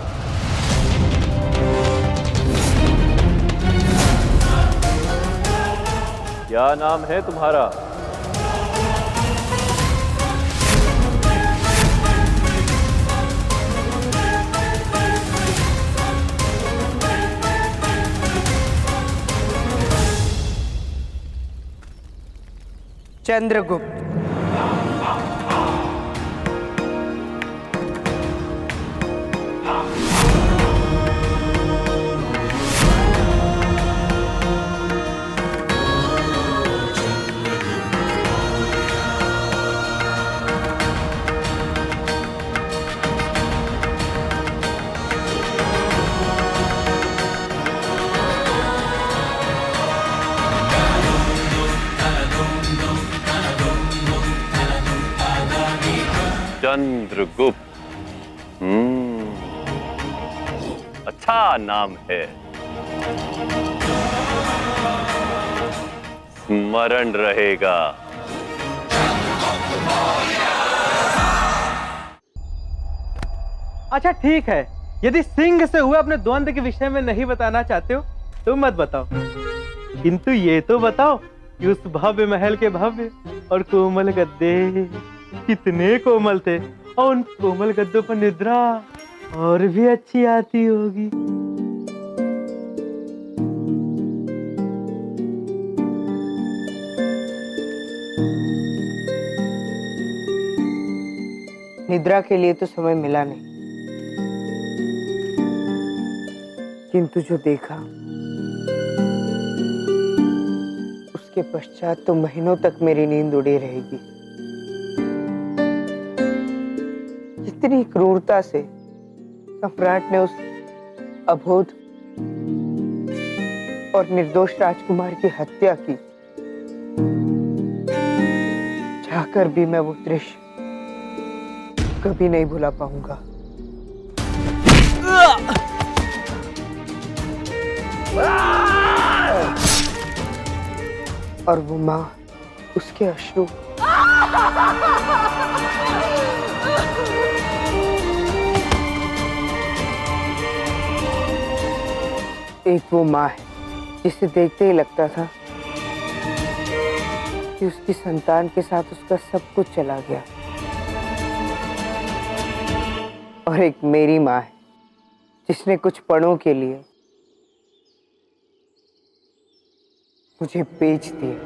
क्या नाम है तुम्हारा? चंद्रगुप्त। चंद्रगुप्त, अच्छा नाम है, स्मरण रहेगा। अच्छा ठीक है, यदि सिंह से हुए अपने द्वंद्व के विषय में नहीं बताना चाहते हो तो मत बताओ, किंतु ये तो बताओ कि उस भव्य महल के भव्य और कोमल गद्दे कितने कोमल थे, और उन कोमल गद्दों पर निद्रा और भी अच्छी आती होगी। निद्रा के लिए तो समय मिला नहीं, किंतु जो देखा उसके पश्चात तो महीनों तक मेरी नींद उड़ी रहेगी। इतनी क्रूरता से सम्राट ने उस अबोध और निर्दोष राजकुमार की हत्या की, चाहकर भी मैं वो दृश्य कभी नहीं भुला पाऊंगा। और वो माँ, उसके अश्रु, एक वो माँ है जिसे देखते ही लगता था कि उसकी संतान के साथ उसका सब कुछ चला गया, और एक मेरी माँ है जिसने कुछ पलों के लिए मुझे बेच दिया।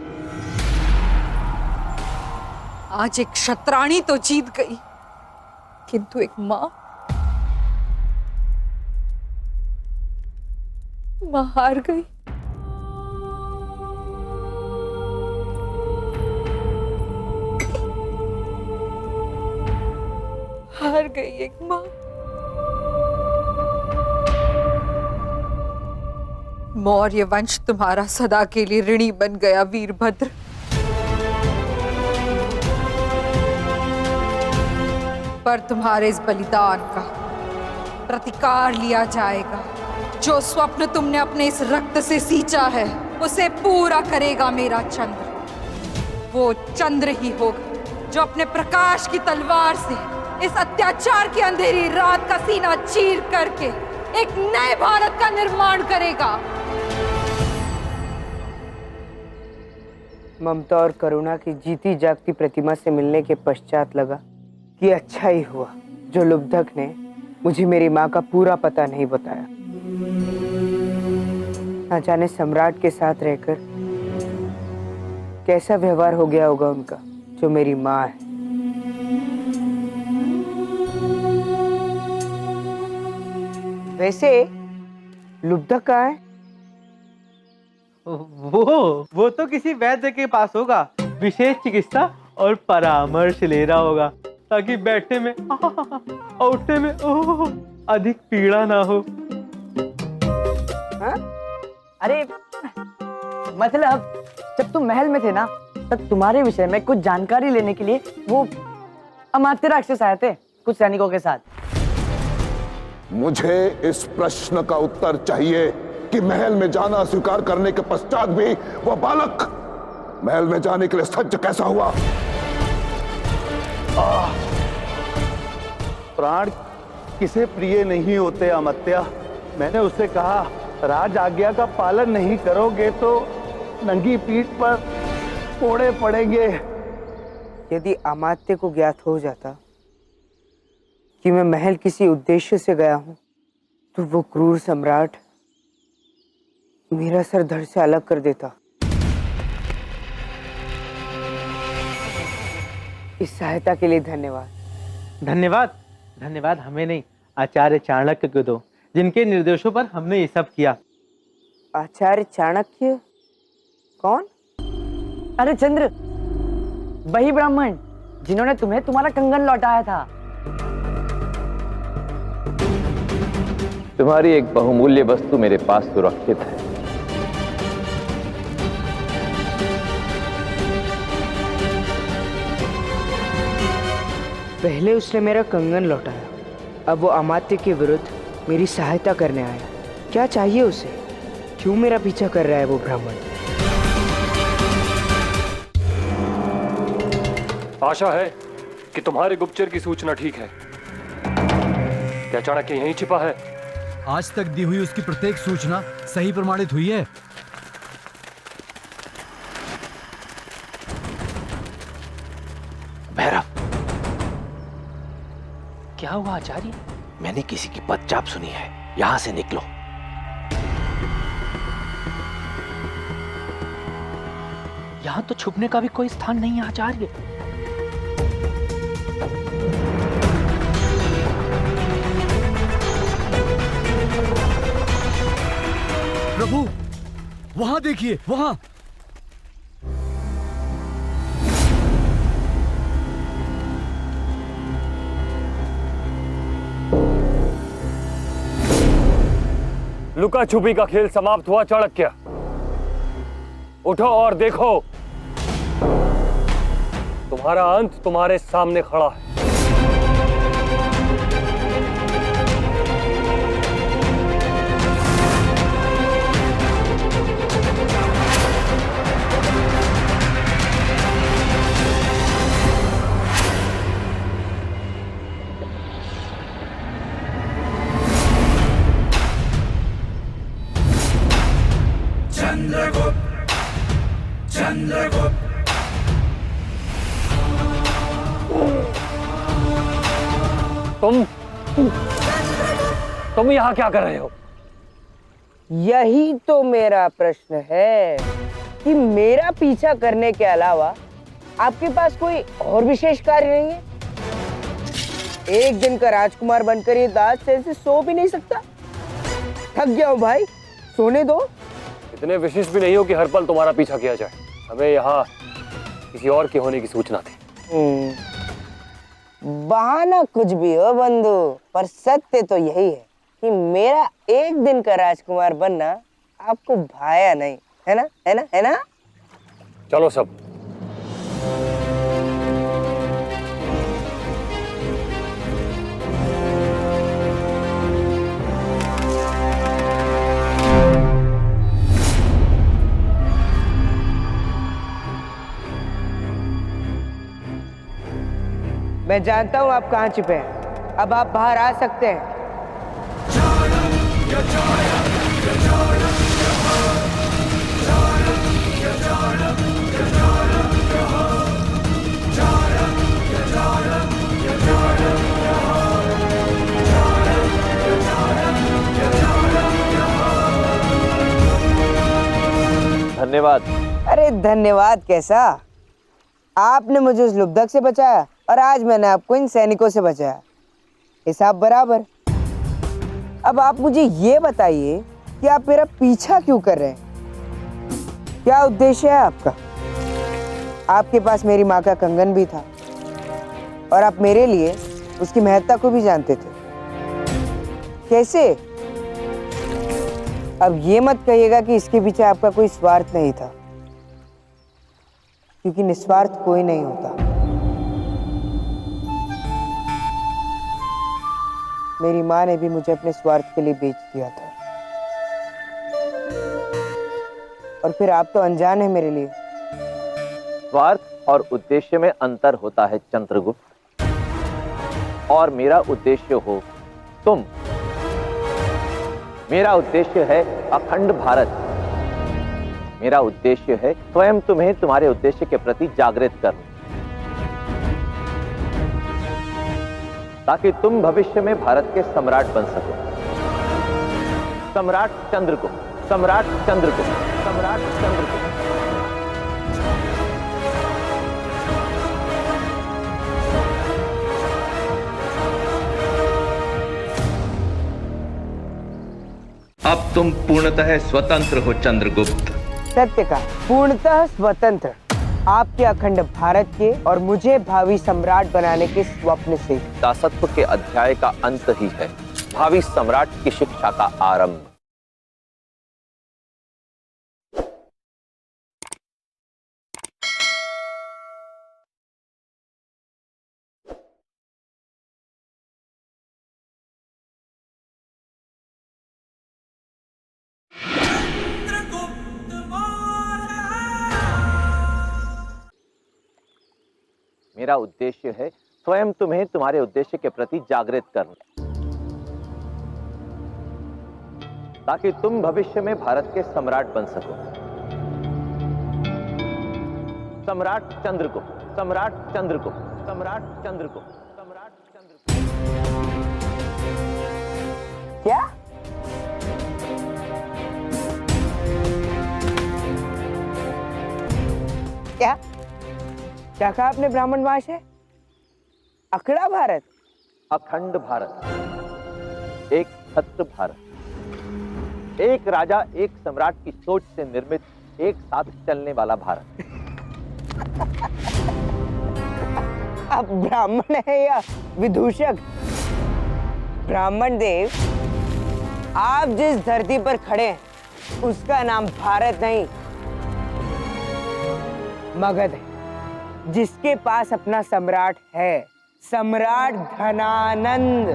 आज एक क्षत्राणी तो जीत गई, किंतु एक माँ हार गई। हार गई एक माँ। मौर्य वंश तुम्हारा सदा के लिए ऋणी बन गया वीरभद्र। पर तुम्हारे इस बलिदान का प्रतिकार लिया जाएगा। जो स्वप्न तुमने अपने इस रक्त से सींचा है उसे पूरा करेगा मेरा चंद्र। वो चंद्र ही होगा जो अपने प्रकाश की तलवार से इस अत्याचार की अंधेरी रात का सीना चीर करके एक नए भारत का निर्माण करेगा। ममता और करुणा की जीती जागती प्रतिमा से मिलने के पश्चात लगा कि अच्छा ही हुआ जो लुब्धक ने मुझे मेरी माँ का पूरा पता नहीं बताया। न जाने सम्राट के साथ रहकर कैसा व्यवहार हो गया होगा उनका, जो मेरी माँ है। वैसे लुब्धक कहाँ है? वो तो किसी वैद्य के पास होगा, विशेष चिकित्सा और परामर्श ले रहा होगा ताकि बैठने में और उठने में अधिक पीड़ा ना हो। हा? अरे मतलब जब तुम महल में थे ना, तब तुम्हारे विषय में कुछ जानकारी लेने के लिए वो अमात्य राक्षस आए थे कुछ सैनिकों के साथ। मुझे इस प्रश्न का उत्तर चाहिए कि महल में जाना स्वीकार करने के पश्चात भी वह बालक महल में जाने के लिए सज्ज कैसा हुआ? प्राण किसे प्रिय नहीं होते अमात्या। मैंने उससे कहा राज आज्ञा का पालन नहीं करोगे तो नंगी पीठ पर कोड़े पड़ेंगे। यदि अमात्य को ज्ञात हो जाता कि मैं महल किसी उद्देश्य से गया हूं, तो वो क्रूर सम्राट मेरा सर धड़ से अलग कर देता। इस सहायता के लिए धन्यवाद। धन्यवाद धन्यवाद हमें नहीं, आचार्य चाणक्य को दो, जिनके निर्देशों पर हमने ये सब किया। आचार्य चाणक्य कौन? अरे चंद्र, वही ब्राह्मण जिन्होंने तुम्हें तुम्हारा कंगन लौटाया था। तुम्हारी एक बहुमूल्य वस्तु मेरे पास सुरक्षित है। पहले उसने मेरा कंगन लौटाया, अब वो अमात्य के विरुद्ध मेरी सहायता करने आया। क्या चाहिए उसे? क्यों मेरा पीछा कर रहा है वो ब्राह्मण? आशा है कि तुम्हारे गुप्तचर की सूचना ठीक है। क्या चाणक्य यहीं छिपा है? आज तक दी हुई उसकी प्रत्येक सूचना सही प्रमाणित हुई है। भैरव, क्या हुआ आचार्य? मैंने किसी की पदचाप सुनी है, यहां से निकलो। यहां तो छुपने का भी कोई स्थान नहीं है आचार्य। प्रभु, वहां देखिए, वहां। लुका छुपी का खेल समाप्त हुआ चाणक्य। उठो और देखो, तुम्हारा अंत तुम्हारे सामने खड़ा है। तुम यहां क्या कर रहे हो? यही तो मेरा प्रश्न है कि मेरा पीछा करने के अलावा आपके पास कोई और विशेष कार्य नहीं है? एक दिन का राजकुमार बनकर ये दास से सो भी नहीं सकता। थक गया हूं भाई, सोने दो। इतने विशिष्ट भी नहीं हो कि हर पल तुम्हारा पीछा किया जाए। हमें यहाँ किसी और के होने की सूचना थी। बहाना कुछ भी हो बंधु, पर सत्य तो यही है कि मेरा एक दिन का राजकुमार बनना आपको भाया नहीं, है ना? है ना? है ना? चलो सब। मैं जानता हूँ आप कहाँ छिपे हैं। अब आप बाहर आ सकते हैं। धन्यवाद। अरे धन्यवाद कैसा? आपने मुझे उस लुब्धक से बचाया और आज मैंने आपको इन सैनिकों से बचाया। हिसाब बराबर। अब आप मुझे ये बताइए कि आप मेरा पीछा क्यों कर रहे हैं? क्या उद्देश्य है आपका? आपके पास मेरी माँ का कंगन भी था और आप मेरे लिए उसकी महत्ता को भी जानते थे। कैसे? अब ये मत कहिएगा कि इसके पीछे आपका कोई स्वार्थ नहीं था, क्योंकि निस्वार्थ कोई नहीं होता। मेरी माँ ने भी मुझे अपने स्वार्थ के लिए बेच दिया था, और फिर आप तो अनजान है मेरे लिए। स्वार्थ और उद्देश्य में अंतर होता है चंद्रगुप्त, और मेरा उद्देश्य हो तुम। मेरा उद्देश्य है अखंड भारत। मेरा उद्देश्य है स्वयं तुम्हें तुम्हारे उद्देश्य के प्रति जागृत करना, ताकि तुम भविष्य में भारत के सम्राट बन सको। सम्राट चंद्रगुप्त, सम्राट चंद्रगुप्त, सम्राट चंद्रगुप्त। अब तुम पूर्णतः स्वतंत्र हो चंद्रगुप्त। सत्य का पूर्णतः स्वतंत्र, आपके अखंड भारत के और मुझे भावी सम्राट बनाने के स्वप्न से। दासत्व के अध्याय का अंत ही है भावी सम्राट की शिक्षा का आरंभ। मेरा उद्देश्य है स्वयं तुम्हें तुम्हारे उद्देश्य के प्रति जागृत करना, ताकि तुम भविष्य में भारत के सम्राट बन सको। सम्राट चंद्रगुप्त, सम्राट चंद्रगुप्त, सम्राट चंद्रगुप्त, सम्राट चंद्रगुप्त। क्या? क्या क्या कहा आपने? ब्राह्मण भाषा? अखड़ा भारत? अखंड भारत, एक छत्र भारत, एक राजा एक सम्राट की सोच से निर्मित एक साथ चलने वाला भारत। आप ब्राह्मण है या विदूषक? ब्राह्मण देव, आप जिस धरती पर खड़े हैं उसका नाम भारत नहीं, मगध है, जिसके पास अपना सम्राट है, सम्राट धनानंद।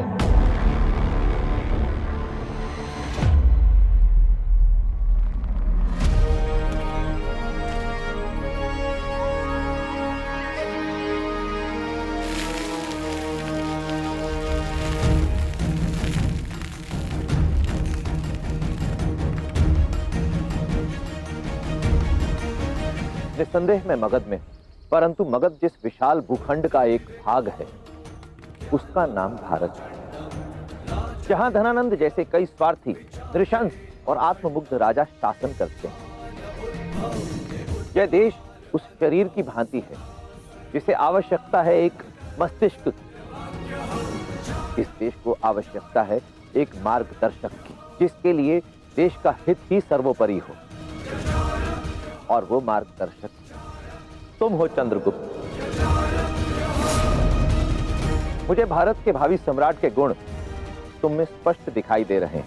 निस्संदेह में मगध में, परंतु मगध जिस विशाल भूखंड का एक भाग है उसका नाम भारत है, जहां धनानंद जैसे कई स्वार्थी, नृशंस और आत्ममुग्ध राजा शासन करते हैं। यह देश उस शरीर की भांति है जिसे आवश्यकता है एक मस्तिष्क की। इस देश को आवश्यकता है एक मार्गदर्शक की, जिसके लिए देश का हित ही सर्वोपरि हो, और वो मार्गदर्शक तुम हो चंद्रगुप्त। मुझे भारत के भावी सम्राट के गुण तुम में स्पष्ट दिखाई दे रहे हैं।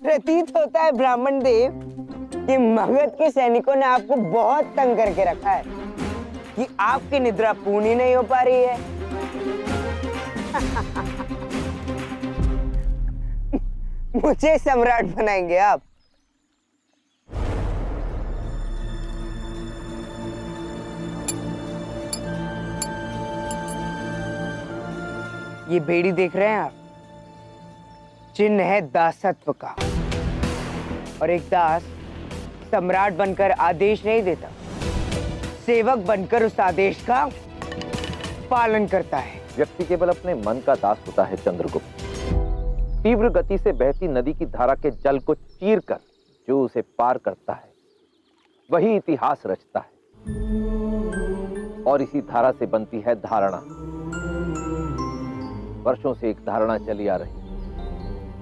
प्रतीत होता है ब्राह्मण देव कि मगध के सैनिकों ने आपको बहुत तंग करके रखा है, कि आपकी निद्रा पूर्ण ही नहीं हो पा रही है। मुझे सम्राट बनाएंगे आप? ये बेड़ी देख रहे हैं आप? चिन्ह है दासत्व का। और एक दास सम्राट बनकर आदेश नहीं देता, सेवक बनकर उस आदेश का पालन करता है। व्यक्ति केवल अपने मन का दास होता है चंद्रगुप्त। तीव्र गति से बहती नदी की धारा के जल को चीरकर जो उसे पार करता है वही इतिहास रचता है। और इसी धारा से बनती है धारणा। वर्षों से एक धारणा चली आ रही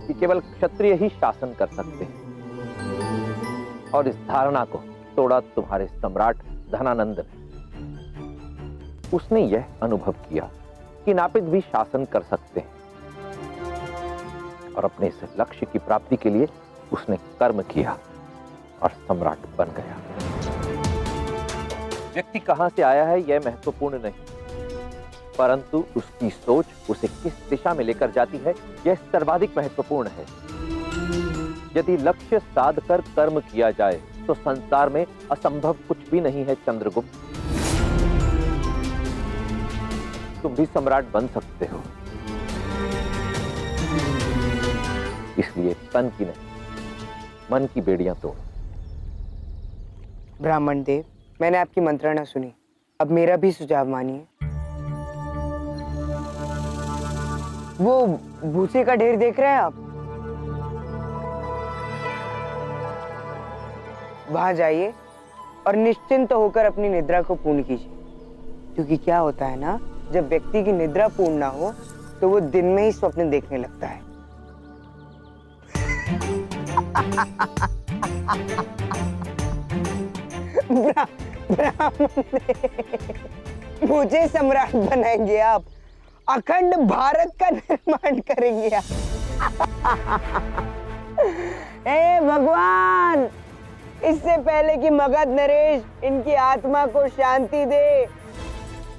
कि केवल क्षत्रिय ही शासन कर सकते हैं, और इस धारणा को तोड़ा तुम्हारे सम्राट धनानंद ने। उसने यह अनुभव किया कि नापित भी शासन कर सकते हैं, और अपने इस लक्ष्य की प्राप्ति के लिए उसने कर्म किया और सम्राट बन गया। व्यक्ति कहां से आया है यह महत्वपूर्ण नहीं, परंतु उसकी सोच उसे किस दिशा में लेकर जाती है यह सर्वाधिक महत्वपूर्ण है। यदि लक्ष्य साध कर कर्म किया जाए तो संसार में असंभव कुछ भी नहीं है चंद्रगुप्त। तुम भी सम्राट बन सकते हो, इसलिए तन की नहीं मन की बेड़ियां तोड़ो। ब्राह्मण देव, मैंने आपकी मंत्रणा सुनी, अब मेरा भी सुझाव मानिए। वो भूसे का ढेर देख रहे हैं आप? वहां जाइए और निश्चिंत होकर अपनी निद्रा को पूर्ण कीजिए। क्योंकि क्या होता है ना, जब व्यक्ति की निद्रा पूर्ण ना हो तो वो दिन में ही स्वप्न देखने लगता है। मुझे सम्राट बनाएंगे आप, अखंड भारत का निर्माण करेंगे आप। हे भगवान, इससे पहले कि मगध नरेश इनकी आत्मा को शांति दे,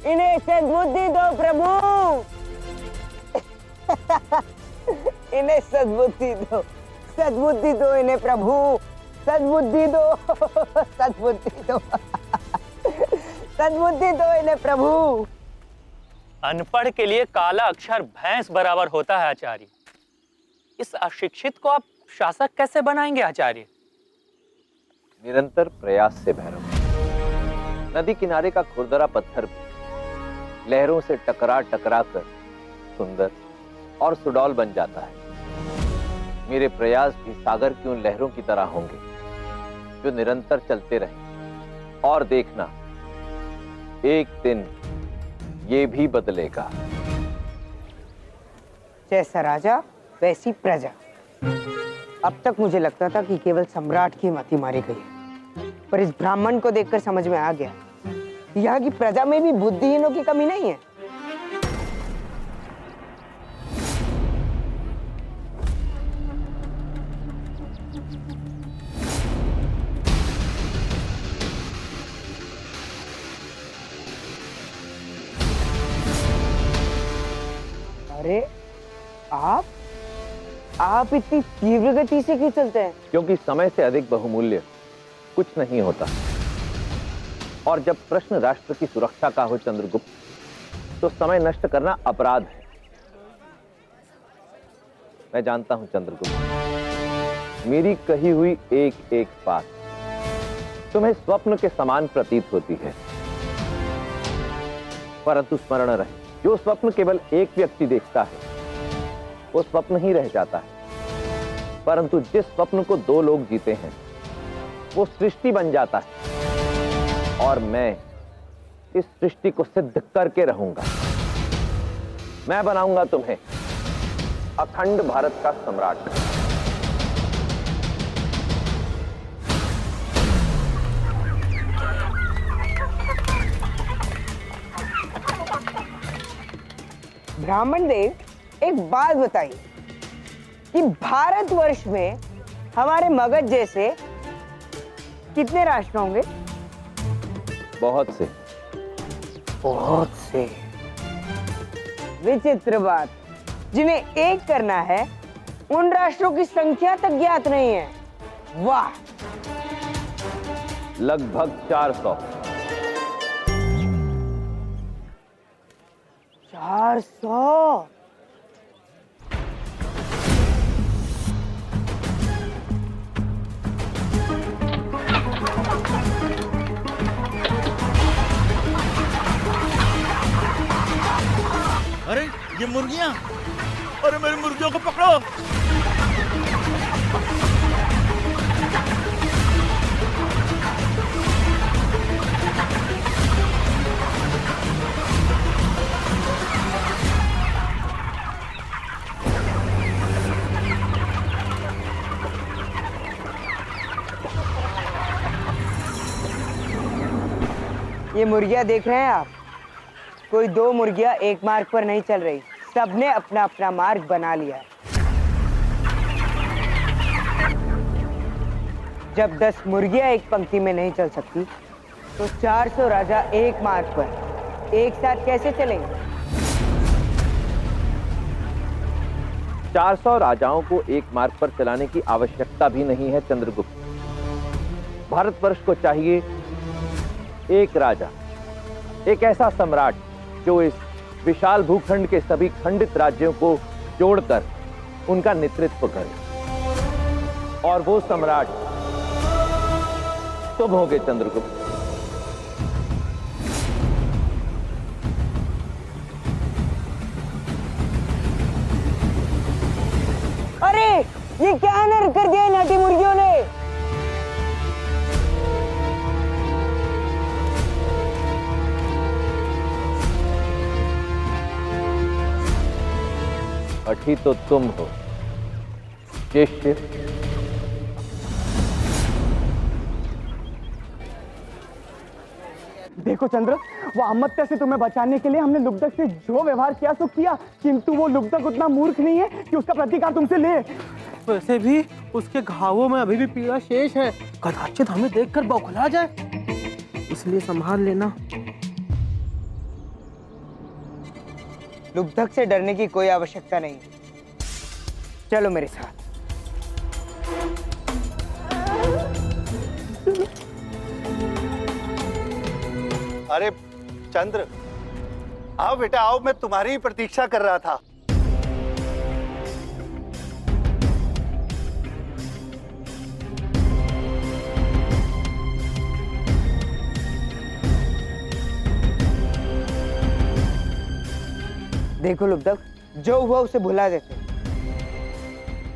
इन्हें सद्बुद्धि दो प्रभु। इन्हें सद्बुद्धि दो, सद्बुद्धि दो इन्हें प्रभु, सद्बुद्धि दो, सद्बुद्धि दो, सद्बुद्धि दो इन्हें प्रभु। अनपढ़ के लिए काला अक्षर भैंस बराबर होता है आचार्य। इस अशिक्षित को आप शासक कैसे बनाएंगे आचार्य? निरंतर प्रयास से भैरव। नदी किनारे का खुरदरा पत्थर भी लहरों से टकरा टकरा कर सुंदर और सुडौल बन जाता है। मेरे प्रयास भी सागर की उन लहरों की तरह होंगे जो निरंतर चलते रहें। और देखना, एक दिन ये भी बदलेगा। जैसा राजा वैसी प्रजा। अब तक मुझे लगता था कि केवल सम्राट की मति मारी गई है, पर इस ब्राह्मण को देखकर समझ में आ गया कि यहाँ की प्रजा में भी बुद्धिहीनों की कमी नहीं है। अरे आप इतनी तीव्र गति से क्यों चलते हैं? क्योंकि समय से अधिक बहुमूल्य कुछ नहीं होता। और जब प्रश्न राष्ट्र की सुरक्षा का हो चंद्रगुप्त, तो समय नष्ट करना अपराध है। मैं जानता हूं चंद्रगुप्त, मेरी कही हुई एक एक बात तुम्हें स्वप्न के समान प्रतीत होती है, परंतु स्मरण रहे, जो स्वप्न केवल एक व्यक्ति देखता है वो स्वप्न ही रह जाता है, परंतु जिस स्वप्न को दो लोग जीते हैं वो सृष्टि बन जाता है। और मैं इस सृष्टि को सिद्ध करके रहूंगा। मैं बनाऊंगा तुम्हें अखंड भारत का सम्राट। ब्राह्मण देव, एक बात बताइए कि भारतवर्ष में हमारे मगध जैसे कितने राष्ट्र होंगे? बहुत से। बहुत से। विचित्र बात, जिन्हें एक करना है उन राष्ट्रों की संख्या तक ज्ञात नहीं है। वाह! लगभग 400। 400? अरे ये मुर्गियां! अरे मेरी मुर्गियों को पकड़ो! ये मुर्गियां देख रहे हैं आप? कोई दो मुर्गियां एक मार्ग पर नहीं चल रही, सबने अपना अपना मार्ग बना लिया है। जब 10 मुर्गियां एक पंक्ति में नहीं चल सकती, तो 400 राजा एक मार्ग पर एक साथ कैसे चलेंगे? 400 राजाओं को एक मार्ग पर चलाने की आवश्यकता भी नहीं है चंद्रगुप्त। भारतवर्ष को चाहिए एक राजा, एक ऐसा सम्राट जो इस विशाल भूखंड के सभी खंडित राज्यों को जोड़कर उनका नेतृत्व करे। और वो सम्राट तुम होगे चंद्रगुप्त। अरे ये क्या अनर्थ कर दिया नाटी मुर्गियों ने? अठी तो तुम हो शिष्य। देखो चंद्र, वो अमत्या से तुम्हें बचाने के लिए हमने लुब्धक से जो व्यवहार किया सो किया, किंतु वो लुब्धक उतना मूर्ख नहीं है कि उसका प्रतिकार तुमसे ले। वैसे भी उसके घावों में अभी भी पीड़ा शेष है, कदाचित हमें देखकर बौखला जाए, इसलिए संभाल लेना। लुब्धक से डरने की कोई आवश्यकता नहीं, चलो मेरे साथ। अरे चंद्र, आओ बेटा आओ, मैं तुम्हारी ही प्रतीक्षा कर रहा था। देखो लुब्धक, जो हुआ उसे भुला देते।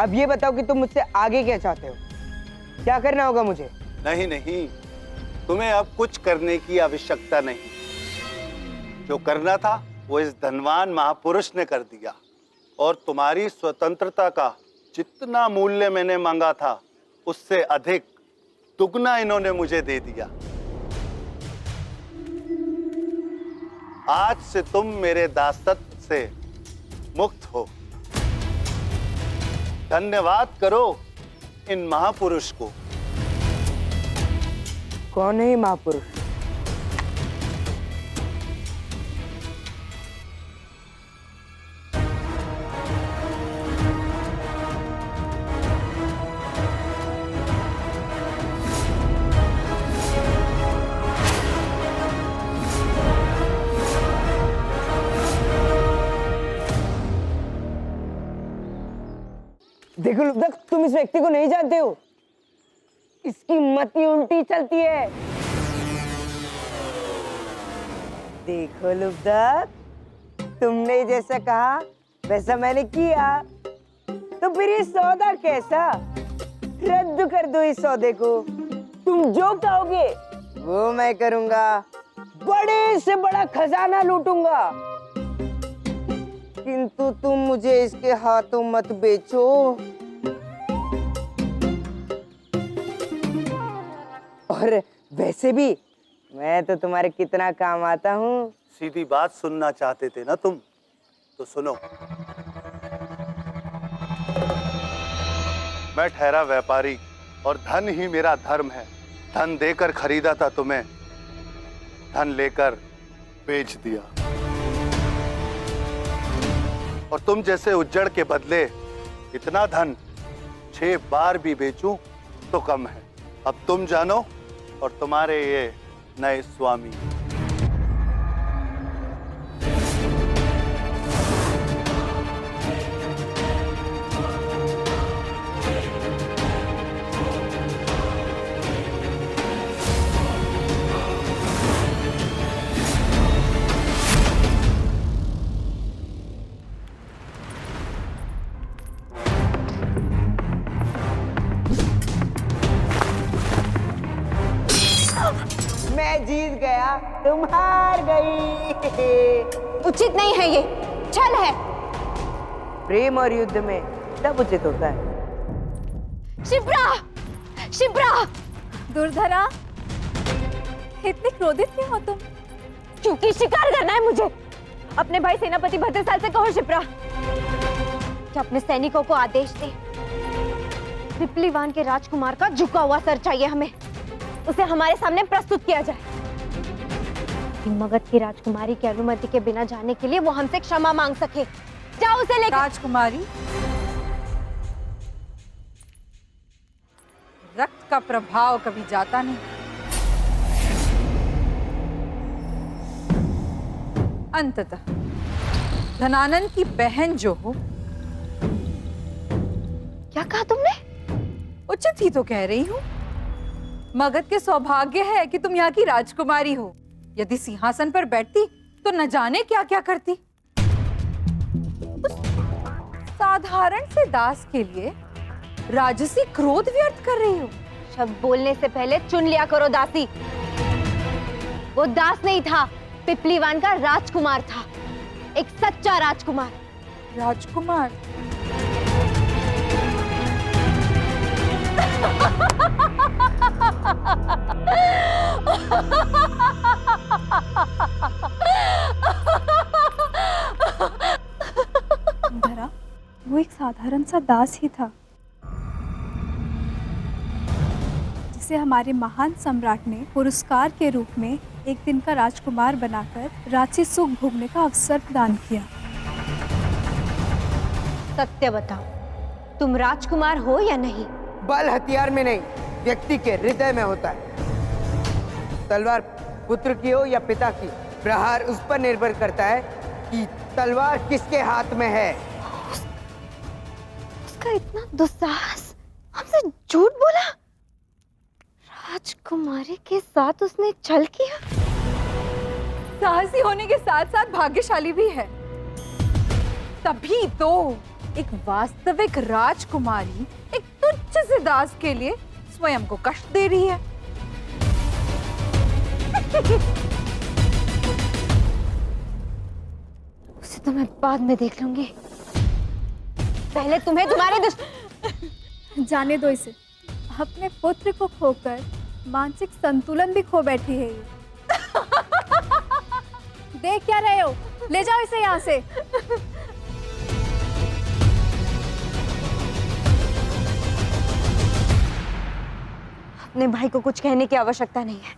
अब ये बताओ कि तुम मुझसे आगे क्या चाहते हो? क्या करना होगा मुझे? नहीं नहीं, तुम्हें अब कुछ करने की आवश्यकता नहीं। जो करना था वो इस धनवान महापुरुष ने कर दिया, और तुम्हारी स्वतंत्रता का जितना मूल्य मैंने मांगा था उससे अधिक दुगना इन्होंने मुझे दे दिया। आज से तुम मेरे दासत्व से मुक्त हो। धन्यवाद करो इन महापुरुष को। कौन है ये महापुरुष? देखो लुब्धक, तुम इस व्यक्ति को नहीं जानते हो। इसकी मति उल्टी चलती है। देखो लुब्धक, तुमने जैसा कहा वैसा मैंने किया, तो फिर ये सौदा कैसा? रद्द कर दो इस सौदे को। तुम जो कहोगे वो मैं करूंगा। बड़े से बड़ा खजाना लूटूंगा, किंतु तुम मुझे इसके हाथों मत बेचो। और वैसे भी मैं तो तुम्हारे कितना काम आता हूँ। सीधी बात सुनना चाहते थे ना तुम, तो सुनो। मैं ठहरा व्यापारी और धन ही मेरा धर्म है। धन देकर खरीदा था तुम्हें, धन लेकर बेच दिया। और तुम जैसे उज्जड़ के बदले इतना धन 6 बार भी बेचूं तो कम है। अब तुम जानो और तुम्हारे ये नए स्वामी। मैं जीत गया, तुम हार गई। उचित नहीं है ये, छल है। प्रेम और युद्ध में सब उचित होता है। शिप्रा, शिप्रा! दुर्धरा, इतने क्रोधित क्यों हो तुम? क्योंकि शिकार करना है मुझे। अपने भाई सेनापति भद्रसाल से कहो शिप्रा कि अपने सैनिकों को आदेश दे। पिपलीवान के राजकुमार का झुका हुआ सर चाहिए हमें, उसे हमारे सामने प्रस्तुत किया जाए। मगध की राजकुमारी की अनुमति के बिना जाने के लिए वो हमसे क्षमा मांग सके। जाओ उसे लेकर। राजकुमारी, रक्त का प्रभाव कभी जाता नहीं। अंततः धनानंद की बहन जो हो। क्या कहा तुमने? उचित ही तो कह रही हूँ। मगध के सौभाग्य है कि तुम यहाँ की राजकुमारी हो। यदि सिंहासन पर बैठती तो न जाने क्या क्या करती। उस साधारण से दास के लिए राजसी क्रोध व्यर्थ कर रही हो। शब्द बोलने से पहले चुन लिया करो दासी। वो दास नहीं था, पिपलीवान का राजकुमार था, एक सच्चा राजकुमार। राजकुमार? धरा, वो एक साधारण सा दास ही था जिसे हमारे महान सम्राट ने पुरस्कार के रूप में एक दिन का राजकुमार बनाकर राजसी सुख भोगने का अवसर प्रदान किया। सत्य बताओ, तुम राजकुमार हो या नहीं? बल हथियार में नहीं, व्यक्ति के हृदय में होता है। तलवार पुत्र की हो या पिता की, प्रहार उस पर निर्भर करता है कि तलवार किसके हाथ में है। उसका इतना दुस्साहस, हमसे झूठ बोला। राजकुमारी के साथ उसने छल किया। साहसी होने के साथ साथ भाग्यशाली भी है। तभी तो एक वास्तविक राजकुमारी एक तुच्छ से दास के लिए स्वयं को कष्ट दे रही है। उसे तो मैं बाद में देख लूंगी। पहले तुम्हें तुम्हारे जाने दो इसे। अपने पुत्र को खोकर मानसिक संतुलन भी खो बैठी है ये। देख क्या रहे हो? ले जाओ इसे यहाँ से। अपने भाई को कुछ कहने की आवश्यकता नहीं है।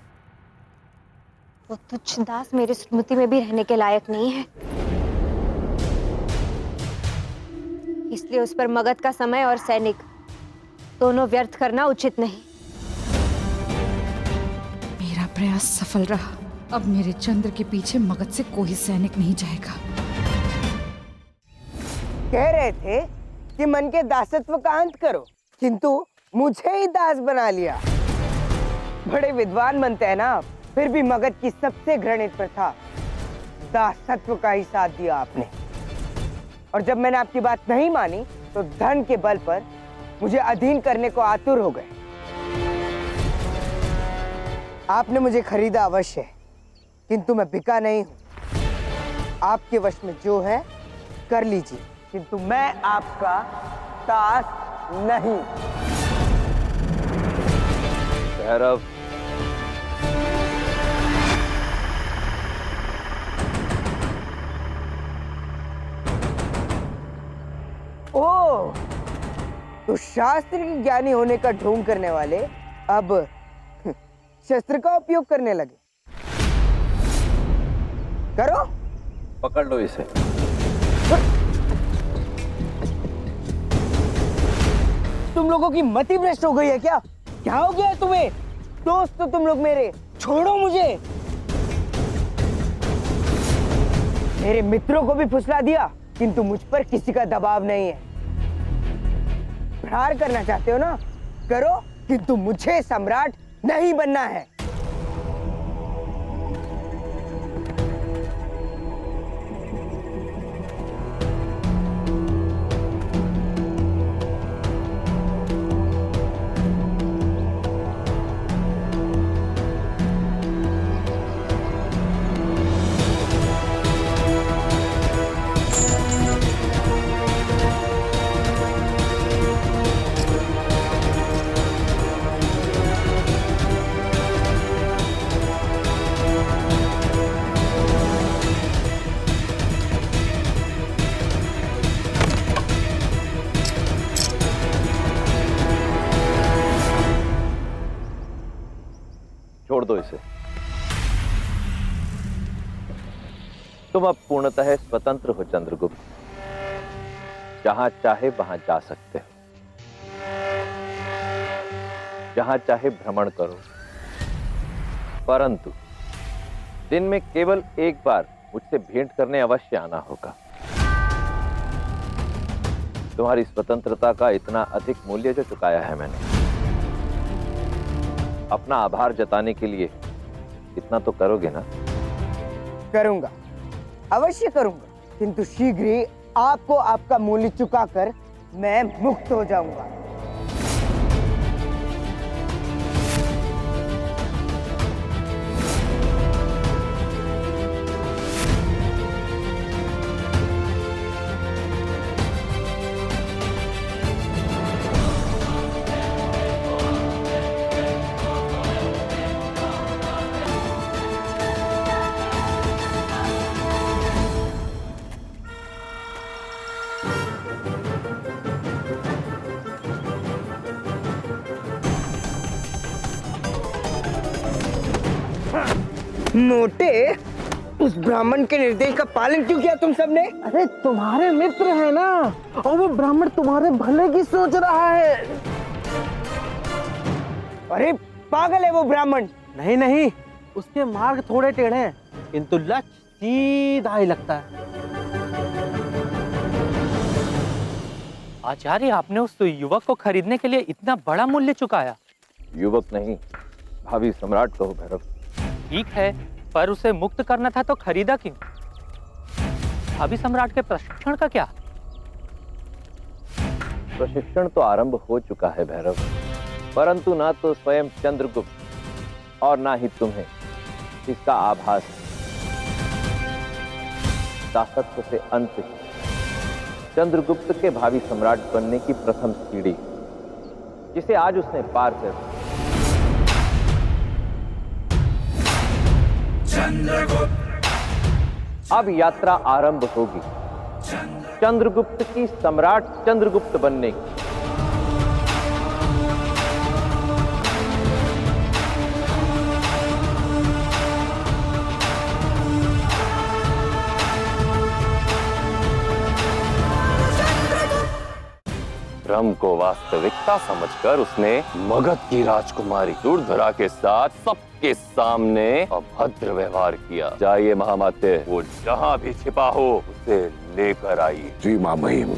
वो तुच्छ दास मेरी स्मृति में भी रहने के लायक नहीं है। इसलिए उस पर मगध का समय और सैनिक दोनों व्यर्थ करना उचित नहीं। मेरा प्रयास सफल रहा। अब मेरे चंद्र के पीछे मगध से कोई सैनिक नहीं जाएगा। कह रहे थे कि मन के दासत्व का अंत करो, किंतु मुझे ही दास बना लिया। बड़े विद्वान बनते हैं ना आप, फिर भी मगध की सबसे घृणित प्रथा दासत्व का ही साथ दिया आपने। और जब मैंने आपकी बात नहीं मानी तो धन के बल पर मुझे अधीन करने को आतुर हो गए। आपने मुझे खरीदा अवश्य है, किंतु मैं बिका नहीं हूं। आपके वश में जो है कर लीजिए, किंतु मैं आपका दास नहीं। भैरव, ओह, तो शास्त्र के ज्ञानी होने का ढोंग करने वाले अब शस्त्र का उपयोग करने लगे। करो, पकड़ लो इसे। तुम लोगों की मति भ्रष्ट हो गई है क्या? क्या हो गया है तुम्हें? दोस्त तो तुम लोग मेरे, छोड़ो मुझे। मेरे मित्रों को भी फुसला दिया, किंतु मुझ पर किसी का दबाव नहीं है। प्रहार करना चाहते हो ना, करो, किंतु मुझे सम्राट नहीं बनना है। छोड़ दो इसे। तुम अब पूर्णतः स्वतंत्र हो चंद्रगुप्त, जहां चाहे वहां जा सकते हो, जहां चाहे भ्रमण करो, परंतु दिन में केवल एक बार मुझसे भेंट करने अवश्य आना होगा। तुम्हारी स्वतंत्रता का इतना अधिक मूल्य जो चुकाया है मैंने, अपना आभार जताने के लिए इतना तो करोगे ना? करूंगा, अवश्य करूंगा, किंतु शीघ्र ही आपको आपका मूल्य चुकाकर मैं मुक्त हो जाऊंगा। मोटे, उस ब्राह्मण के निर्देश का पालन क्यों किया तुम सबने? अरे तुम्हारे मित्र है ना, और वो ब्राह्मण तुम्हारे भले की सोच रहा है। अरे पागल है वो ब्राह्मण। नहीं नहीं, उसके मार्ग थोड़े टेढ़े हैं, किंतु लक्ष्य सीधा ही लगता है। आचार्य, आपने उस युवक को खरीदने के लिए इतना बड़ा मूल्य चुकाया? युवक नहीं, भावी सम्राट कहो भैरव। ठीक है, पर उसे मुक्त करना था तो खरीदा क्यों? अभी सम्राट के प्रशिक्षण का क्या? प्रशिक्षण तो आरंभ हो चुका है भैरव, परंतु ना तो स्वयं चंद्रगुप्त और ना ही तुम्हें इसका आभास है। दासत्व से अंत ही चंद्रगुप्त के भावी सम्राट बनने की प्रथम सीढ़ी, जिसे आज उसने पार कर दिया। अब यात्रा आरंभ होगी चंद्रगुप्त की सम्राट चंद्रगुप्त बनने की। भ्रम को वास्तविकता समझकर उसने मगध की राजकुमारी दुर्धरा के साथ सबके सामने अभद्र व्यवहार किया। जाइए महामाते, वो जहां भी छिपा हो उसे लेकर आइए। जी महामहिम।